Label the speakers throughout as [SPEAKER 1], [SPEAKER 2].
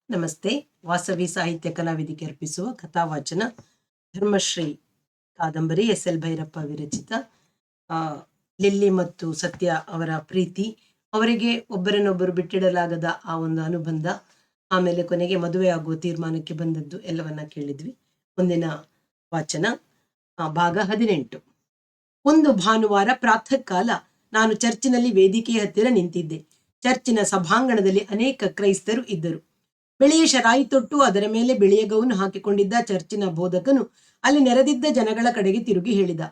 [SPEAKER 1] ನಮಸ್ತೆ. ವಾಸವಿ ಸಾಹಿತ್ಯ ಕಲಾವೇದಿಕೆ ಅರ್ಪಿಸುವ ಕಥಾವಾಚನ ಧರ್ಮಶ್ರೀ ಕಾದಂಬರಿ ಎಸ್.ಎಲ್. ಭೈರಪ್ಪ ವಿರಚಿತ. ಲಿಲ್ಲಿ ಮತ್ತು ಸತ್ಯ ಅವರ ಪ್ರೀತಿ, ಅವರಿಗೆ ಒಬ್ಬರನ್ನೊಬ್ಬರು ಬಿಟ್ಟಿಡಲಾಗದ ಆ ಒಂದು ಅನುಬಂಧ, ಆಮೇಲೆ ಕೊನೆಗೆ ಮದುವೆ ಆಗುವ ತೀರ್ಮಾನಕ್ಕೆ ಬಂದದ್ದು ಎಲ್ಲವನ್ನ ಕೇಳಿದ್ವಿ. ಮುಂದಿನ ವಾಚನ ಭಾಗ 18. ಒಂದು ಭಾನುವಾರ ಪ್ರಾತಃ ಕಾಲ ನಾನು ಚರ್ಚಿನಲ್ಲಿ ವೇದಿಕೆಯ ಹತ್ತಿರ ನಿಂತಿದ್ದೆ. ಚರ್ಚಿನ ಸಭಾಂಗಣದಲ್ಲಿ ಅನೇಕ ಕ್ರೈಸ್ತರು ಇದ್ದರು. ಬಿಳಿಯ ಶರಾಯಿ ತೊಟ್ಟು ಅದರ ಮೇಲೆ ಬಿಳಿಯ ಗೌನು ಹಾಕಿಕೊಂಡಿದ್ದ ಚರ್ಚಿನ ಬೋಧಕನು ಅಲ್ಲಿ ನೆರೆದಿದ್ದ ಜನಗಳ ಕಡೆಗೆ ತಿರುಗಿ ಹೇಳಿದ,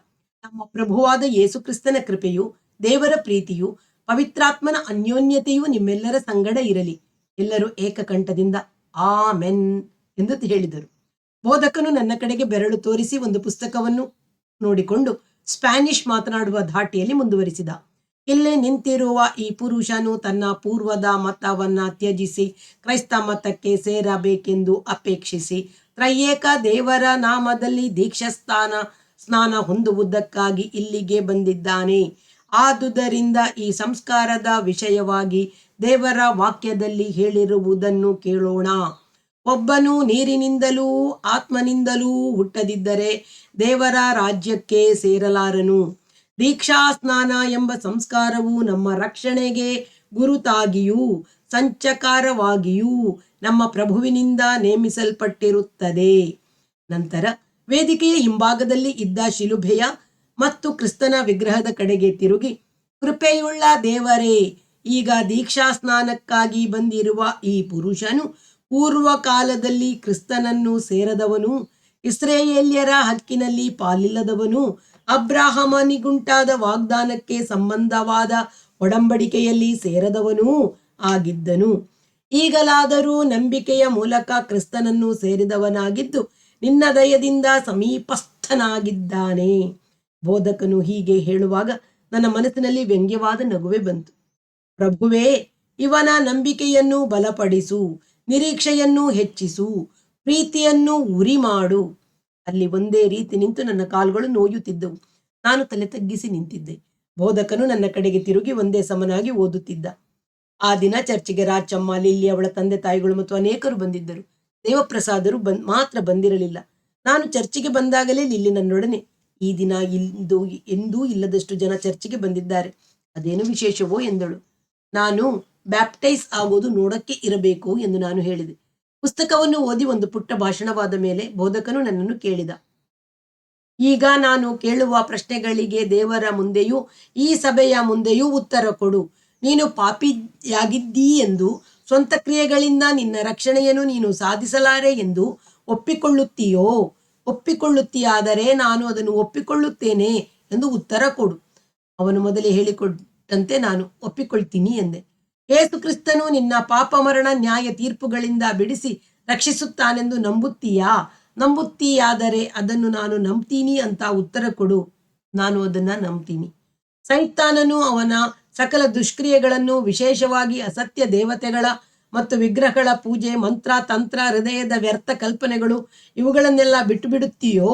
[SPEAKER 1] ನಮ್ಮ ಪ್ರಭುವಾದ ಯೇಸು ಕ್ರಿಸ್ತನ ಕೃಪೆಯು, ದೇವರ ಪ್ರೀತಿಯು, ಪವಿತ್ರಾತ್ಮನ ಅನ್ಯೋನ್ಯತೆಯು ನಿಮ್ಮೆಲ್ಲರ ಸಂಗಡ ಇರಲಿ. ಎಲ್ಲರೂ ಏಕಕಂಠದಿಂದ ಆಮೆನ್ ಎಂದು ಹೇಳಿದರು. ಬೋಧಕನು ನನ್ನ ಕಡೆಗೆ ಬೆರಳು ತೋರಿಸಿ ಒಂದು ಪುಸ್ತಕವನ್ನು ನೋಡಿಕೊಂಡು ಸ್ಪ್ಯಾನಿಷ್ ಮಾತನಾಡುವ ಧಾಟಿಯಲ್ಲಿ ಮುಂದುವರಿಸಿದ. ಇಲ್ಲೇ ನಿಂತಿರುವ ಈ ಪುರುಷನು ತನ್ನ ಪೂರ್ವದ ಮತವನ್ನ ತ್ಯಜಿಸಿ ಕ್ರೈಸ್ತ ಮತಕ್ಕೆ ಸೇರಬೇಕೆಂದು ಅಪೇಕ್ಷಿಸಿ ತ್ರಯೇಕ ದೇವರ ನಾಮದಲ್ಲಿ ಸ್ನಾನ ಹೊಂದುವುದಕ್ಕಾಗಿ ಇಲ್ಲಿಗೆ ಬಂದಿದ್ದಾನೆ. ಆದುದರಿಂದ ಈ ಸಂಸ್ಕಾರದ ವಿಷಯವಾಗಿ ದೇವರ ವಾಕ್ಯದಲ್ಲಿ ಹೇಳಿರುವುದನ್ನು ಕೇಳೋಣ. ಒಬ್ಬನು ನೀರಿನಿಂದಲೂ ಆತ್ಮನಿಂದಲೂ ಹುಟ್ಟದಿದ್ದರೆ ದೇವರ ರಾಜ್ಯಕ್ಕೆ ಸೇರಲಾರನು. ದೀಕ್ಷಾ ಸ್ನಾನ ಎಂಬ ಸಂಸ್ಕಾರವು ನಮ್ಮ ರಕ್ಷಣೆಗೆ ಗುರುತಾಗಿಯೂ ಸಂಚಕಾರವಾಗಿಯೂ ನಮ್ಮ ಪ್ರಭುವಿನಿಂದ ನೇಮಿಸಲ್ಪಟ್ಟಿರುತ್ತದೆ. ನಂತರ ವೇದಿಕೆಯ ಹಿಂಭಾಗದಲ್ಲಿ ಇದ್ದ ಶಿಲುಬೆಯ ಮತ್ತು ಕ್ರಿಸ್ತನ ವಿಗ್ರಹದ ಕಡೆಗೆ ತಿರುಗಿ, ಕೃಪೆಯುಳ್ಳ ದೇವರೇ, ಈಗ ದೀಕ್ಷಾ ಸ್ನಾನಕ್ಕಾಗಿ ಬಂದಿರುವ ಈ ಪುರುಷನು ಪೂರ್ವ ಕಾಲದಲ್ಲಿ ಕ್ರಿಸ್ತನನ್ನು ಸೇರದವನು, ಇಸ್ರಾಯೇಲ್ಯರ ಹಕ್ಕಿನಲ್ಲಿ ಪಾಲಿಲ್ಲದವನು, ಅಬ್ರಾಹಮನಿಗುಂಟಾದ ವಾಗ್ದಾನಕ್ಕೆ ಸಂಬಂಧವಾದ ಒಡಂಬಡಿಕೆಯಲ್ಲಿ ಸೇರದವನೂ ಆಗಿದ್ದನು. ಈಗಲಾದರೂ ನಂಬಿಕೆಯ ಮೂಲಕ ಕ್ರಿಸ್ತನನ್ನು ಸೇರಿದವನಾಗಿದ್ದು ನಿನ್ನ ದಯದಿಂದ ಸಮೀಪಸ್ಥನಾಗಿದ್ದಾನೆ. ಬೋಧಕನು ಹೀಗೆ ಹೇಳುವಾಗ ನನ್ನ ಮನಸ್ಸಿನಲ್ಲಿ ವ್ಯಂಗ್ಯವಾದ ನಗುವೆ ಬಂತು. ಪ್ರಭುವೇ, ಇವನ ನಂಬಿಕೆಯನ್ನು ಬಲಪಡಿಸು, ನಿರೀಕ್ಷೆಯನ್ನು ಹೆಚ್ಚಿಸು, ಪ್ರೀತಿಯನ್ನು ಉರಿ ಮಾಡು. ಅಲ್ಲಿ ಒಂದೇ ರೀತಿ ನಿಂತು ನನ್ನ ಕಾಲುಗಳು ನೋಯುತ್ತಿದ್ದವು. ನಾನು ತಲೆ ತಗ್ಗಿಸಿ ನಿಂತಿದ್ದೆ. ಬೋಧಕನು ನನ್ನ ಕಡೆಗೆ ತಿರುಗಿ ಒಂದೇ ಸಮನಾಗಿ ಓದುತ್ತಿದ್ದ. ಆ ದಿನ ಚರ್ಚಿಗೆ ರಾಚಮ್ಮ, ಲಿಲ್ಲಿ, ಅವಳ ತಂದೆ ತಾಯಿಗಳು ಮತ್ತು ಅನೇಕರು ಬಂದಿದ್ದರು. ದೇವಪ್ರಸಾದರು ಮಾತ್ರ ಬಂದಿರಲಿಲ್ಲ. ನಾನು ಚರ್ಚಿಗೆ ಬಂದಾಗಲೇ ಲಿಲ್ಲಿ ನನ್ನೊಡನೆ, ಈ ದಿನ ಎಂದೂ ಇಲ್ಲದಷ್ಟು ಜನ ಚರ್ಚಿಗೆ ಬಂದಿದ್ದಾರೆ, ಅದೇನು ವಿಶೇಷವೋ ಎಂದಳು. ನಾನು ಬ್ಯಾಪ್ಟೈಸ್ ಆಗೋದು ನೋಡಕ್ಕೆ ಇರಬೇಕು ಎಂದು ನಾನು ಹೇಳಿದೆ. ಪುಸ್ತಕವನ್ನು ಓದಿ ಒಂದು ಪುಟ್ಟ ಭಾಷಣವಾದ ಮೇಲೆ ಬೋಧಕನು ನನ್ನನ್ನು ಕೇಳಿದ, ಈಗ ನಾನು ಕೇಳುವ ಪ್ರಶ್ನೆಗಳಿಗೆ ದೇವರ ಮುಂದೆಯೂ ಈ ಸಭೆಯ ಮುಂದೆಯೂ ಉತ್ತರ ಕೊಡು. ನೀನು ಪಾಪಿಯಾಗಿದ್ದೀ ಎಂದು, ಸ್ವಂತ ಕ್ರಿಯೆಗಳಿಂದ ನಿನ್ನ ರಕ್ಷಣೆಯನ್ನು ನೀನು ಸಾಧಿಸಲಾರೆ ಎಂದು ಒಪ್ಪಿಕೊಳ್ಳುತ್ತೀಯಾದರೆ ನಾನು ಅದನ್ನು ಒಪ್ಪಿಕೊಳ್ಳುತ್ತೇನೆ ಎಂದು ಉತ್ತರ ಕೊಡು. ಅವನು ಮೊದಲೇ ಹೇಳಿಕೊಟ್ಟಂತೆ ನಾನು ಒಪ್ಪಿಕೊಳ್ತೀನಿ ಎಂದೆ. ಯೇಸು ಕ್ರಿಸ್ತನು ನಿನ್ನ ಪಾಪ ಮರಣ ನ್ಯಾಯ ತೀರ್ಪುಗಳಿಂದ ಬಿಡಿಸಿ ರಕ್ಷಿಸುತ್ತಾನೆಂದು ನಂಬುತ್ತೀಯಾದರೆ ಅದನ್ನು ನಾನು ನಂಬ್ತೀನಿ ಅಂತ ಉತ್ತರ ಕೊಡು. ನಾನು ಅದನ್ನ ನಂಬ್ತೀನಿ. ಸೈತಾನನು ಅವನ ಸಕಲ ದುಷ್ಕ್ರಿಯೆಗಳನ್ನು, ವಿಶೇಷವಾಗಿ ಅಸತ್ಯ ದೇವತೆಗಳ ಮತ್ತು ವಿಗ್ರಹಗಳ ಪೂಜೆ, ಮಂತ್ರ, ತಂತ್ರ, ಹೃದಯದ ವ್ಯರ್ಥ ಕಲ್ಪನೆಗಳು, ಇವುಗಳನ್ನೆಲ್ಲ ಬಿಟ್ಟು ಬಿಡುತ್ತೀಯೋ?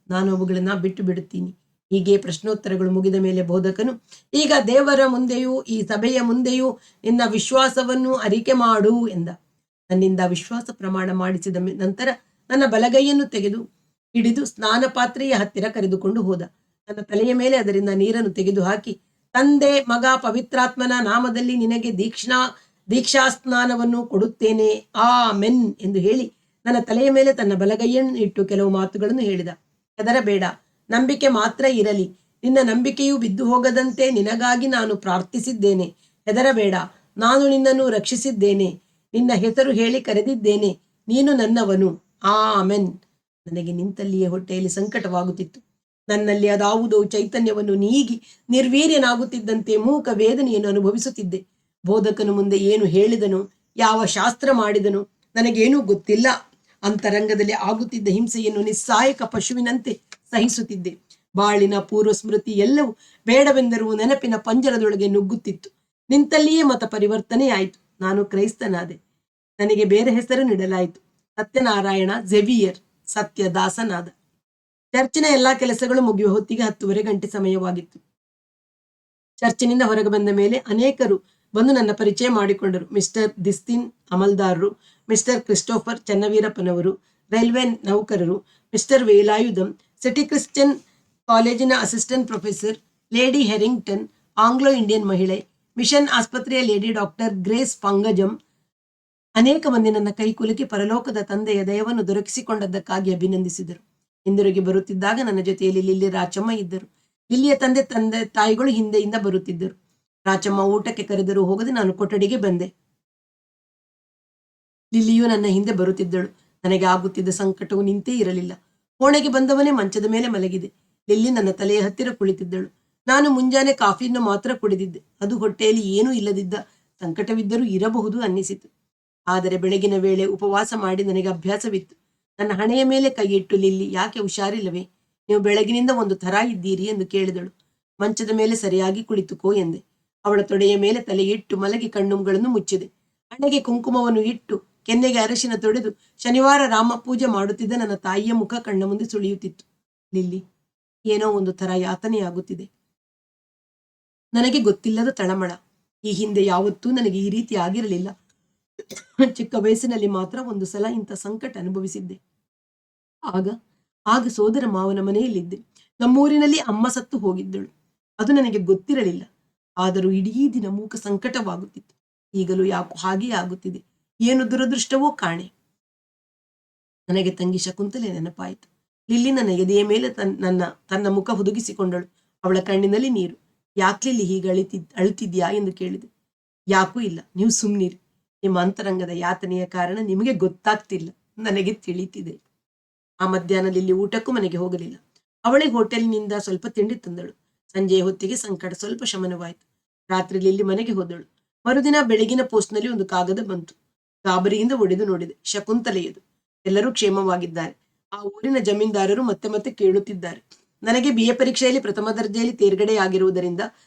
[SPEAKER 1] ನಾನು ಅವುಗಳನ್ನ ಬಿಟ್ಟು ಬಿಡುತ್ತೀನಿ. ಹೀಗೆ ಪ್ರಶ್ನೋತ್ತರಗಳು ಮುಗಿದ ಮೇಲೆ ಬೋಧಕನು, ಈಗ ದೇವರ ಮುಂದೆಯೂ ಈ ಸಭೆಯ ಮುಂದೆಯೂ ನಿನ್ನ ವಿಶ್ವಾಸವನ್ನು ಅರಿಕೆ ಮಾಡು ಎಂದ. ನನ್ನಿಂದ ವಿಶ್ವಾಸ ಪ್ರಮಾಣ ಮಾಡಿಸಿದ ನಂತರ ನನ್ನ ಬಲಗೈಯನ್ನು ಹಿಡಿದು ಸ್ನಾನ ಪಾತ್ರೆಯ ಹತ್ತಿರ ಕರೆದುಕೊಂಡು ಹೋದ. ನನ್ನ ತಲೆಯ ಮೇಲೆ ಅದರಿಂದ ನೀರನ್ನು ತೆಗೆದು ಹಾಕಿ, ತಂದೆ, ಮಗ, ಪವಿತ್ರಾತ್ಮನ ನಾಮದಲ್ಲಿ ನಿನಗೆ ದೀಕ್ಷಾ ಸ್ನಾನವನ್ನು ಕೊಡುತ್ತೇನೆ, ಆಮೆನ್ ಎಂದು ಹೇಳಿ ನನ್ನ ತಲೆಯ ಮೇಲೆ ತನ್ನ ಬಲಗೈಯನ್ನು ಇಟ್ಟು ಕೆಲವು ಮಾತುಗಳನ್ನು ಹೇಳಿದ. ಹೆದರಬೇಡ, ನಂಬಿಕೆ ಮಾತ್ರ ಇರಲಿ. ನಿನ್ನ ನಂಬಿಕೆಯು ಬಿದ್ದು ಹೋಗದಂತೆ ನಿನಗಾಗಿ ನಾನು ಪ್ರಾರ್ಥಿಸಿದ್ದೇನೆ. ಹೆದರಬೇಡ, ನಾನು ನಿನ್ನನ್ನು ರಕ್ಷಿಸಿದ್ದೇನೆ, ನಿನ್ನ ಹೆಸರು ಹೇಳಿ ಕರೆದಿದ್ದೇನೆ, ನೀನು ನನ್ನವನು, ಆಮೆನ್. ನನಗೆ ನಿಂತಲ್ಲಿಯೇ ಹೊಟ್ಟೆಯಲ್ಲಿ ಸಂಕಟವಾಗುತ್ತಿತ್ತು. ನನ್ನಲ್ಲಿ ಅದಾವುದೋ ಚೈತನ್ಯವನ್ನು ನೀಗಿ ನಿರ್ವೀರ್ಯನಾಗುತ್ತಿದ್ದಂತೆ ಮೂಕ ವೇದನೆಯನ್ನು ಅನುಭವಿಸುತ್ತಿದ್ದೆ. ಬೋಧಕನು ಮುಂದೆ ಏನು ಹೇಳಿದನು, ಯಾವ ಶಾಸ್ತ್ರ ಮಾಡಿದನು ನನಗೇನೂ ಗೊತ್ತಿಲ್ಲ. ಅಂತರಂಗದಲ್ಲಿ ಆಗುತ್ತಿದ್ದ ಹಿಂಸೆಯನ್ನು ನಿಸ್ಸಹಾಯಕ ಪಶುವಿನಂತೆ ಸಹಿಸುತ್ತಿದ್ದೆ. ಬಾಳಿನ ಪೂರ್ವ ಸ್ಮೃತಿ ಎಲ್ಲವೂ ಬೇಡವೆಂದರೂ ನೆನಪಿನ ಪಂಜರದೊಳಗೆ ನುಗ್ಗುತ್ತಿತ್ತು. ನಿಂತಲ್ಲಿಯೇ ಮತ ಪರಿವರ್ತನೆಯಾಯಿತು. ನಾನು ಕ್ರೈಸ್ತನಾದೆ. ನನಗೆ ಬೇರೆ ಹೆಸರು ನೀಡಲಾಯಿತು. ಸತ್ಯನಾರಾಯಣ ಝೆವಿಯರ್ ಸತ್ಯದಾಸನಾದ. ಚರ್ಚಿನ ಎಲ್ಲಾ ಕೆಲಸಗಳು ಮುಗಿಯುವ ಹೊತ್ತಿಗೆ 10:30 ಗಂಟೆ ಸಮಯವಾಗಿತ್ತು. ಚರ್ಚಿನಿಂದ ಹೊರಗೆ ಬಂದ ಮೇಲೆ ಅನೇಕರು ಬಂದು ನನ್ನ ಪರಿಚಯ ಮಾಡಿಕೊಂಡರು. ಮಿಸ್ಟರ್ ದಿಸ್ತಿನ್ ಅಮಲ್ದಾರರು, ಮಿಸ್ಟರ್ ಕ್ರಿಸ್ಟೋಫರ್ ಚನ್ನವೀರಪ್ಪನವರು, ರೈಲ್ವೆ ನೌಕರರು, ಮಿಸ್ಟರ್ ವೇಲಾಯುಧಂ, ಸಿಟಿ ಕ್ರಿಶ್ಚಿಯನ್ ಕಾಲೇಜಿನ assistant professor lady Herrington, Anglo Indian ಮಹಿಳೆ, ಮಿಷನ್ ಆಸ್ಪತ್ರೆಯ ಲೇಡಿ ಡಾಕ್ಟರ್ ಗ್ರೇಸ್ ಪಂಗಜಂ, ಅನೇಕ ಮಂದಿ ನನ್ನ ಕೈಕುಲುಕಿ ಪರಲೋಕದ ತಂದೆಯ ದಯವನ್ನು ದೊರಕಿಸಿಕೊಂಡದ್ದಕ್ಕಾಗಿ ಅಭಿನಂದಿಸಿದರು. ಹಿಂದಿರುಗಿ ಬರುತ್ತಿದ್ದಾಗ ನನ್ನ ಜೊತೆಯಲ್ಲಿ ಲಿಲ್ಲಿ ರಾಚಮ್ಮ ಇದ್ದರು. ಲಿಲ್ಲಿಯ ತಂದೆ ತಾಯಿಗಳು ಹಿಂದೆಯಿಂದ ಬರುತ್ತಿದ್ದರು. ರಾಚಮ್ಮ ಊಟಕ್ಕೆ ಕರೆದರೂ ಹೋಗದೆ ನಾನು ಕೊಠಡಿಗೆ ಬಂದೆ. ಲಿಲ್ಲಿಯು ನನ್ನ ಹಿಂದೆ ಬರುತ್ತಿದ್ದಳು. ನನಗೆ ಆಗುತ್ತಿದ್ದ ಸಂಕಟವು ನಿಂತೇ ಇರಲಿಲ್ಲ. ಕೋಣೆಗೆ ಬಂದವನೇ ಮಂಚದ ಮೇಲೆ ಮಲಗಿದೆ. ಲಿಲ್ಲಿ ನನ್ನ ತಲೆಯ ಹತ್ತಿರ ಕುಳಿತಿದ್ದಳು. ನಾನು ಮುಂಜಾನೆ ಕಾಫಿಯನ್ನು ಮಾತ್ರ ಕುಡಿದಿದ್ದೆ. ಅದು ಹೊಟ್ಟೆಯಲ್ಲಿ ಏನೂ ಇಲ್ಲದಿದ್ದ ಸಂಕಟವಿದ್ದರೂ ಇರಬಹುದು ಅನ್ನಿಸಿತು. ಆದರೆ ಬೆಳಗಿನ ವೇಳೆ ಉಪವಾಸ ಮಾಡಿ ನನಗೆ ಅಭ್ಯಾಸವಿತ್ತು. ನನ್ನ ಹಣೆಯ ಮೇಲೆ ಕೈಯಿಟ್ಟು, ಲಿಲ್ಲಿ, ಯಾಕೆ ಹುಷಾರಿಲ್ಲವೇ? ನೀವು ಬೆಳಗಿನಿಂದ ಒಂದು ಥರ ಇದ್ದೀರಿ ಎಂದು ಕೇಳಿದಳು. ಮಂಚದ ಮೇಲೆ ಸರಿಯಾಗಿ ಕುಳಿತುಕೋ ಎಂದೆ. ಅವಳ ತೊಡೆಯ ಮೇಲೆ ತಲೆ ಇಟ್ಟು ಮಲಗಿ ಕಣ್ಣುಗಳನ್ನು ಮುಚ್ಚಿದೆ. ಹಣೆಗೆ ಕುಂಕುಮವನ್ನು ಇಟ್ಟು ಕೆನ್ನೆಗೆ ಅರಶಿನ ತೊಡೆದು ಶನಿವಾರ ರಾಮ ಪೂಜೆ ಮಾಡುತ್ತಿದ್ದ ನನ್ನ ತಾಯಿಯ ಮುಖ ಕಣ್ಣ ಮುಂದೆ ಸುಳಿಯುತ್ತಿತ್ತು. ಲಿಲ್ಲಿ, ಏನೋ ಒಂದು ಥರ ಯಾತನೆಯಾಗುತ್ತಿದೆ. ನನಗೆ ಗೊತ್ತಿಲ್ಲದ ತಳಮಳ. ಈ ಹಿಂದೆ ಯಾವತ್ತೂ ನನಗೆ ಈ ರೀತಿ ಆಗಿರಲಿಲ್ಲ. ಚಿಕ್ಕ ವಯಸ್ಸಿನಲ್ಲಿ ಮಾತ್ರ ಒಂದು ಸಲ ಇಂಥ ಸಂಕಟ ಅನುಭವಿಸಿದ್ದೆ. ಆಗ ಸೋದರ ಮಾವನ ಮನೆಯಲ್ಲಿದ್ದೆ. ನಮ್ಮೂರಿನಲ್ಲಿ ಅಮ್ಮ ಸತ್ತು ಹೋಗಿದ್ದಳು. ಅದು ನನಗೆ ಗೊತ್ತಿರಲಿಲ್ಲ. ಆದರೂ ಇಡೀ ದಿನ ಮೂಕ ಸಂಕಟವಾಗುತ್ತಿತ್ತು. ಈಗಲೂ ಯಾಕೋ ಹಾಗೆಯೇ ಆಗುತ್ತಿದೆ. ಏನು ದುರದೃಷ್ಟವೋ ಕಾಣೆ. ನನಗೆ ತಂಗಿ ಶಕುಂತಲೆ ನೆನಪಾಯಿತು. ಲಿಲ್ಲಿ ನನ್ನ ಎದೆಯ ಮೇಲೆ ತನ್ನ ಮುಖ ಹುದುಗಿಸಿಕೊಂಡಳು. ಅವಳ ಕಣ್ಣಿನಲ್ಲಿ ನೀರು. ಯಾಕ್ಲಿಲ್ಲಿ ಹೀಗೆ ಅಳುತ್ತಿದ್ಯಾ ಎಂದು ಕೇಳಿದೆ. ಯಾಕೂ ಇಲ್ಲ, ನೀವು ಸುಮ್ಮನಿರಿ. ನಿಮ್ಮ ಅಂತರಂಗದ ಯಾತನೆಯ ಕಾರಣ ನಿಮಗೆ ಗೊತ್ತಾಗ್ತಿಲ್ಲ, ನನಗೆ ತಿಳಿತಿದೆ. ಆ ಮಧ್ಯಾಹ್ನ ಲಿಲ್ಲಿ ಊಟಕ್ಕೂ ಮನೆಗೆ ಹೋಗಲಿಲ್ಲ. ಅವಳೇ ಹೋಟೆಲ್ನಿಂದ ಸ್ವಲ್ಪ ತಿಂಡಿ ತಂದಳು. ಸಂಜೆಯ ಹೊತ್ತಿಗೆ ಸಂಕಟ ಸ್ವಲ್ಪ ಶಮನವಾಯಿತು. ರಾತ್ರಿ ಲಿಲ್ಲಿ ಮನೆಗೆ ಹೋದಳು. ಮರುದಿನ ಬೆಳಗಿನ ಪೋಸ್ಟ್ನಲ್ಲಿ ಒಂದು ಕಾಗದ ಬಂತು. ಗಾಬರಿಯಿಂದ ಒಡೆದು ನೋಡಿದೆ. ಶಕುಂತಲೆಯದು. ಎಲ್ಲರೂ ಕ್ಷೇಮವಾಗಿದ್ದಾರೆ. ಆ ಊರಿನ ಜಮೀನ್ದಾರರು ಮತ್ತೆ ಮತ್ತೆ ಕೇಳುತ್ತಿದ್ದಾರೆ. ನನಗೆ BA ಪರೀಕ್ಷೆಯಲ್ಲಿ ಪ್ರಥಮ ದರ್ಜೆಯಲ್ಲಿ ತೇರ್ಗಡೆ ಆಗಿರುವುದರಿಂದ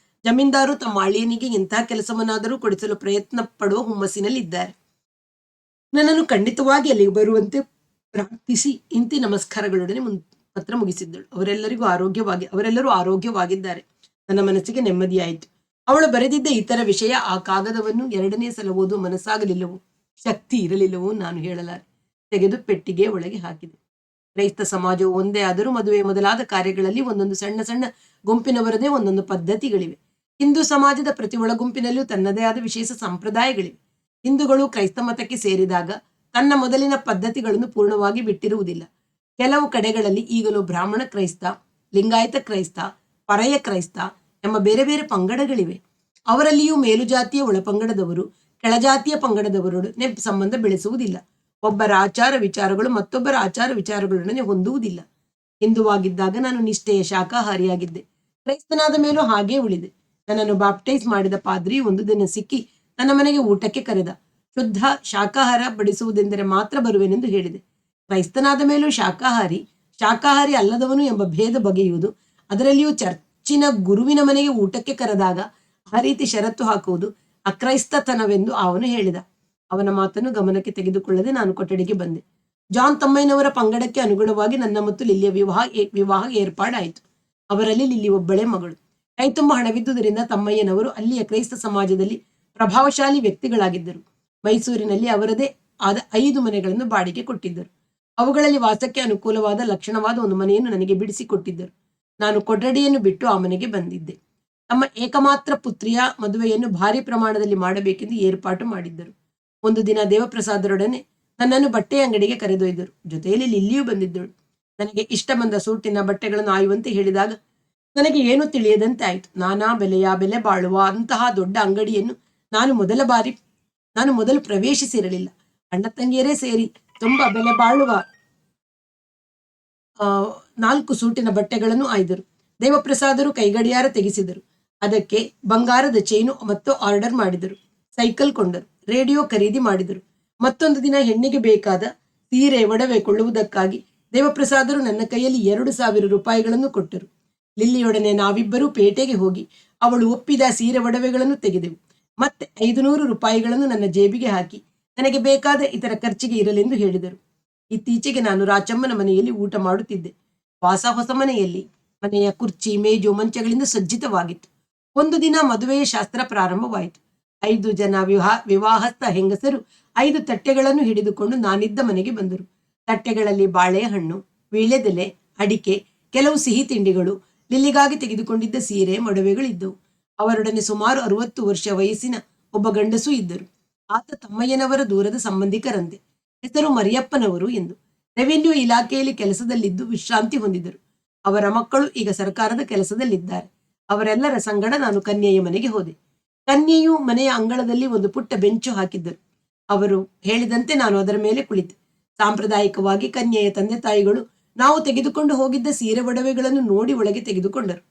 [SPEAKER 1] ಜಮೀನ್ದಾರು ತಮ್ಮ ಅಳಿಯನಿಗೆ ಎಂಥ ಕೆಲಸವನ್ನಾದರೂ ಕೊಡಿಸಲು ಪ್ರಯತ್ನ ಪಡುವ ಹುಮ್ಮಸ್ಸಿನಲ್ಲಿ ಇದ್ದಾರೆ. ನನ್ನನ್ನು ಖಂಡಿತವಾಗಿ ಅಲ್ಲಿಗೆ ಬರುವಂತೆ ಪ್ರಾರ್ಥಿಸಿ ಇಂತಿ ನಮಸ್ಕಾರಗಳೊಡನೆ ಪತ್ರ ಮುಗಿಸಿದ್ದಳು. ಅವರೆಲ್ಲರೂ ಆರೋಗ್ಯವಾಗಿದ್ದಾರೆ. ನನ್ನ ಮನಸ್ಸಿಗೆ ನೆಮ್ಮದಿಯಾಯಿತು. ಅವಳು ಬರೆದಿದ್ದ ಇತರ ವಿಷಯ ಆ ಕಾಗದವನ್ನು 2ನೇ ಸಲ ಓದುವ ಮನಸ್ಸಾಗಲಿಲ್ಲವೋ, ಶಕ್ತಿ ಇರಲಿಲ್ಲವೋ ನಾನು ಹೇಳಲಾರೆ. ತೆಗೆದು ಪೆಟ್ಟಿಗೆ ಒಳಗೆ ಹಾಕಿದೆ. ಕ್ರೈಸ್ತ ಸಮಾಜವು ಒಂದೇ ಆದರೂ ಮದುವೆ ಮೊದಲಾದ ಕಾರ್ಯಗಳಲ್ಲಿ ಒಂದೊಂದು ಸಣ್ಣ ಸಣ್ಣ ಗುಂಪಿನವರದೇ ಒಂದೊಂದು ಪದ್ಧತಿಗಳಿವೆ. ಹಿಂದೂ ಸಮಾಜದ ಪ್ರತಿ ಒಳ ಗುಂಪಿನಲ್ಲೂ ತನ್ನದೇ ಆದ ವಿಶೇಷ ಸಂಪ್ರದಾಯಗಳಿವೆ. ಹಿಂದೂಗಳು ಕ್ರೈಸ್ತ ಮತಕ್ಕೆ ಸೇರಿದಾಗ ತನ್ನ ಮೊದಲಿನ ಪದ್ಧತಿಗಳನ್ನು ಪೂರ್ಣವಾಗಿ ಬಿಟ್ಟಿರುವುದಿಲ್ಲ. ಕೆಲವು ಕಡೆಗಳಲ್ಲಿ ಈಗಲೂ ಬ್ರಾಹ್ಮಣ ಕ್ರೈಸ್ತ, ಲಿಂಗಾಯತ ಕ್ರೈಸ್ತ, ಪರಯ ಕ್ರೈಸ್ತ ಎಂಬ ಬೇರೆ ಬೇರೆ ಪಂಗಡಗಳಿವೆ. ಅವರಲ್ಲಿಯೂ ಮೇಲುಜಾತಿಯ ಒಳಪಂಗಡದವರು ಕೆಳಜಾತಿಯ ಪಂಗಡದವರೊಡನೆ ಸಂಬಂಧ ಬೆಳೆಸುವುದಿಲ್ಲ. ಒಬ್ಬರ ಆಚಾರ ವಿಚಾರಗಳು ಮತ್ತೊಬ್ಬರ ಆಚಾರ ವಿಚಾರಗಳೊಡನೆ ಹೊಂದುವುದಿಲ್ಲ. ಹಿಂದುವಾಗಿದ್ದಾಗ ನಾನು ನಿಷ್ಠೆಯ ಶಾಕಾಹಾರಿಯಾಗಿದ್ದೆ. ಕ್ರೈಸ್ತನಾದ ಮೇಲೂ ಹಾಗೇ ಉಳಿದೆ. ನನ್ನನ್ನು ಬಾಪ್ಟೈಸ್ ಮಾಡಿದ ಪಾದ್ರಿ ಒಂದು ದಿನ ಸಿಕ್ಕಿ ನನ್ನ ಮನೆಗೆ ಊಟಕ್ಕೆ ಕರೆದ. ಶುದ್ಧ ಶಾಕಾಹಾರ ಬಡಿಸುವುದೆಂದರೆ ಮಾತ್ರ ಬರುವೆನೆಂದು ಹೇಳಿದೆ. ಕ್ರೈಸ್ತನಾದ ಮೇಲೂ ಶಾಕಾಹಾರಿ ಅಲ್ಲದವನು ಎಂಬ ಭೇದ ಬಗೆಯುವುದು, ಅದರಲ್ಲಿಯೂ ಚರ್ಚಿನ ಗುರುವಿನ ಮನೆಗೆ ಊಟಕ್ಕೆ ಕರೆದಾಗ ಆ ರೀತಿ ಷರತ್ತು ಹಾಕುವುದು ಅಕ್ರೈಸ್ತತನವೆಂದು ಅವನು ಹೇಳಿದ. ಅವನ ಮಾತನ್ನು ಗಮನಕ್ಕೆ ತೆಗೆದುಕೊಳ್ಳದೆ ನಾನು ಕೊಠಡಿಗೆ ಬಂದೆ. ಜಾನ್ ತಮ್ಮಯ್ಯನವರ ಪಂಗಡಕ್ಕೆ ಅನುಗುಣವಾಗಿ ನನ್ನ ಮತ್ತು ಲಿಲ್ಲಿಯ ವಿವಾಹ ಏರ್ಪಾಡಾಯಿತು. ಅವರಲ್ಲಿ ಲಿಲ್ಲಿ ಒಬ್ಬಳೇ ಮಗಳು. ಕೈತುಂಬ ಹಣವಿದ್ದುದರಿಂದ ತಮ್ಮಯ್ಯನವರು ಅಲ್ಲಿಯ ಕ್ರೈಸ್ತ ಸಮಾಜದಲ್ಲಿ ಪ್ರಭಾವಶಾಲಿ ವ್ಯಕ್ತಿಗಳಾಗಿದ್ದರು. ಮೈಸೂರಿನಲ್ಲಿ ಅವರದೇ ಆದ 5 ಮನೆಗಳನ್ನು ಬಾಡಿಗೆ ಕೊಟ್ಟಿದ್ದರು. ಅವುಗಳಲ್ಲಿ ವಾಸಕ್ಕೆ ಅನುಕೂಲವಾದ ಲಕ್ಷಣವಾದ ಒಂದು ಮನೆಯನ್ನು ನನಗೆ ಬಿಡಿಸಿಕೊಟ್ಟಿದ್ದರು. ನಾನು ಕೊಠಡಿಯನ್ನು ಬಿಟ್ಟು ಆ ಮನೆಗೆ ಬಂದಿದ್ದೆ. ತಮ್ಮ ಏಕಮಾತ್ರ ಪುತ್ರಿಯ ಮದುವೆಯನ್ನು ಭಾರಿ ಪ್ರಮಾಣದಲ್ಲಿ ಮಾಡಬೇಕೆಂದು ಏರ್ಪಾಟು ಮಾಡಿದ್ದರು. ಒಂದು ದಿನ ದೇವಪ್ರಸಾದರೊಡನೆ ನನ್ನನ್ನು ಬಟ್ಟೆ ಅಂಗಡಿಗೆ ಕರೆದೊಯ್ದರು. ಜೊತೆಯಲ್ಲಿ ಲಿಲ್ಲಿಯೂ ಬಂದಿದ್ದಳು. ನನಗೆ ಇಷ್ಟ ಬಂದ ಸೂಟಿನ ಬಟ್ಟೆಗಳನ್ನು ಆಯುವಂತೆ ಹೇಳಿದಾಗ ನನಗೆ ಏನೂ ತಿಳಿಯದಂತೆ ಆಯಿತು. ನಾನಾ ಬೆಲೆ ಬಾಳುವ ಅಂತಹ ದೊಡ್ಡ ಅಂಗಡಿಯನ್ನು ನಾನು ಮೊದಲು ಪ್ರವೇಶಿಸಿರಲಿಲ್ಲ. ಅಣ್ಣ ತಂಗಿಯರೇ ಸೇರಿ ತುಂಬಾ ಬೆಲೆ ಬಾಳುವ 4 ಸೂಟಿನ ಬಟ್ಟೆಗಳನ್ನು ಆಯ್ದರು. ದೇವಪ್ರಸಾದರು ಕೈಗಡಿಯಾರ ತೆಗೆಸಿದರು. ಅದಕ್ಕೆ ಬಂಗಾರದ ಚೈನು ಮತ್ತು ಆರ್ಡರ್ ಮಾಡಿದರು. ಸೈಕಲ್ ಕೊಂಡರು. ರೇಡಿಯೋ ಖರೀದಿ ಮಾಡಿದರು. ಮತ್ತೊಂದು ದಿನ ಹೆಣ್ಣಿಗೆ ಬೇಕಾದ ಸೀರೆ ಒಡವೆ ಕೊಳ್ಳುವುದಕ್ಕಾಗಿ ದೇವಪ್ರಸಾದರು ನನ್ನ ಕೈಯಲ್ಲಿ 2,000 ರೂಪಾಯಿಗಳನ್ನು ಕೊಟ್ಟರು. ಲಿಲ್ಲಿಯೊಡನೆ ನಾವಿಬ್ಬರೂ ಪೇಟೆಗೆ ಹೋಗಿ ಅವಳು ಒಪ್ಪಿದ ಸೀರೆ ಒಡವೆಗಳನ್ನು ತೆಗೆದೆವು. ಮತ್ತೆ 500 ರೂಪಾಯಿಗಳನ್ನು ನನ್ನ ಜೇಬಿಗೆ ಹಾಕಿ ನನಗೆ ಬೇಕಾದ ಇತರ ಖರ್ಚಿಗೆ ಇರಲೆಂದು ಹೇಳಿದರು. ಇತ್ತೀಚೆಗೆ ನಾನು ರಾಚಮ್ಮನ ಮನೆಯಲ್ಲಿ ಊಟ ಮಾಡುತ್ತಿದ್ದೆ. ಹೊಸ ಮನೆಯಲ್ಲಿ ಮನೆಯ ಕುರ್ಚಿ, ಮೇಜು, ಮಂಚಗಳಿಂದ ಸಜ್ಜಿತವಾಗಿತ್ತು. ಒಂದು ದಿನ ಮದುವೆಯ ಶಾಸ್ತ್ರ ಪ್ರಾರಂಭವಾಯಿತು. 5 ಜನ ವಿವಾಹಸ್ಥ ಹೆಂಗಸರು 5 ತಟ್ಟೆಗಳನ್ನು ಹಿಡಿದುಕೊಂಡು ನಾನಿದ್ದ ಮನೆಗೆ ಬಂದರು. ತಟ್ಟೆಗಳಲ್ಲಿ ಬಾಳೆಹಣ್ಣು, ವೀಳ್ಯದೆಲೆ, ಅಡಿಕೆ, ಕೆಲವು ಸಿಹಿ ತಿಂಡಿಗಳು, ಲಿಲ್ಲಿಗಾಗಿ ತೆಗೆದುಕೊಂಡಿದ್ದ ಸೀರೆ, ಮೊಡವೆಗಳಿದ್ದವು. ಅವರೊಡನೆ ಸುಮಾರು 60 ವರ್ಷ ವಯಸ್ಸಿನ ಒಬ್ಬ ಗಂಡಸೂ ಇದ್ದರು. ಆತ ತಮ್ಮಯ್ಯನವರ ದೂರದ ಸಂಬಂಧಿಕರಂತೆ. ಹೆಸರು ಮರಿಯಪ್ಪನವರು ಎಂದು. ರೆವಿನ್ಯೂ ಇಲಾಖೆಯಲ್ಲಿ ಕೆಲಸದಲ್ಲಿದ್ದು ವಿಶ್ರಾಂತಿ ಹೊಂದಿದರು. ಅವರ ಮಕ್ಕಳು ಈಗ ಸರ್ಕಾರದ ಕೆಲಸದಲ್ಲಿದ್ದಾರೆ. ಅವರೆಲ್ಲರ ಸಂಗಡ ನಾನು ಕನ್ಯೆಯ ಮನೆಗೆ ಹೋದೆ. ಕನ್ಯೆಯು ಮನೆಯ ಅಂಗಳದಲ್ಲಿ ಒಂದು ಪುಟ್ಟ ಬೆಂಚು ಹಾಕಿದ್ದರು. ಅವರು ಹೇಳಿದಂತೆ ನಾನು ಅದರ ಮೇಲೆ ಕುಳಿತೆ. ಸಾಂಪ್ರದಾಯಿಕವಾಗಿ ಕನ್ಯೆಯ ತಂದೆ ತಾಯಿಗಳು ನಾವು ತೆಗೆದುಕೊಂಡು ಹೋಗಿದ್ದ ಸೀರೆ ಒಡವೆಗಳನ್ನು ನೋಡಿ ಒಳಗೆ ತೆಗೆದುಕೊಂಡರು.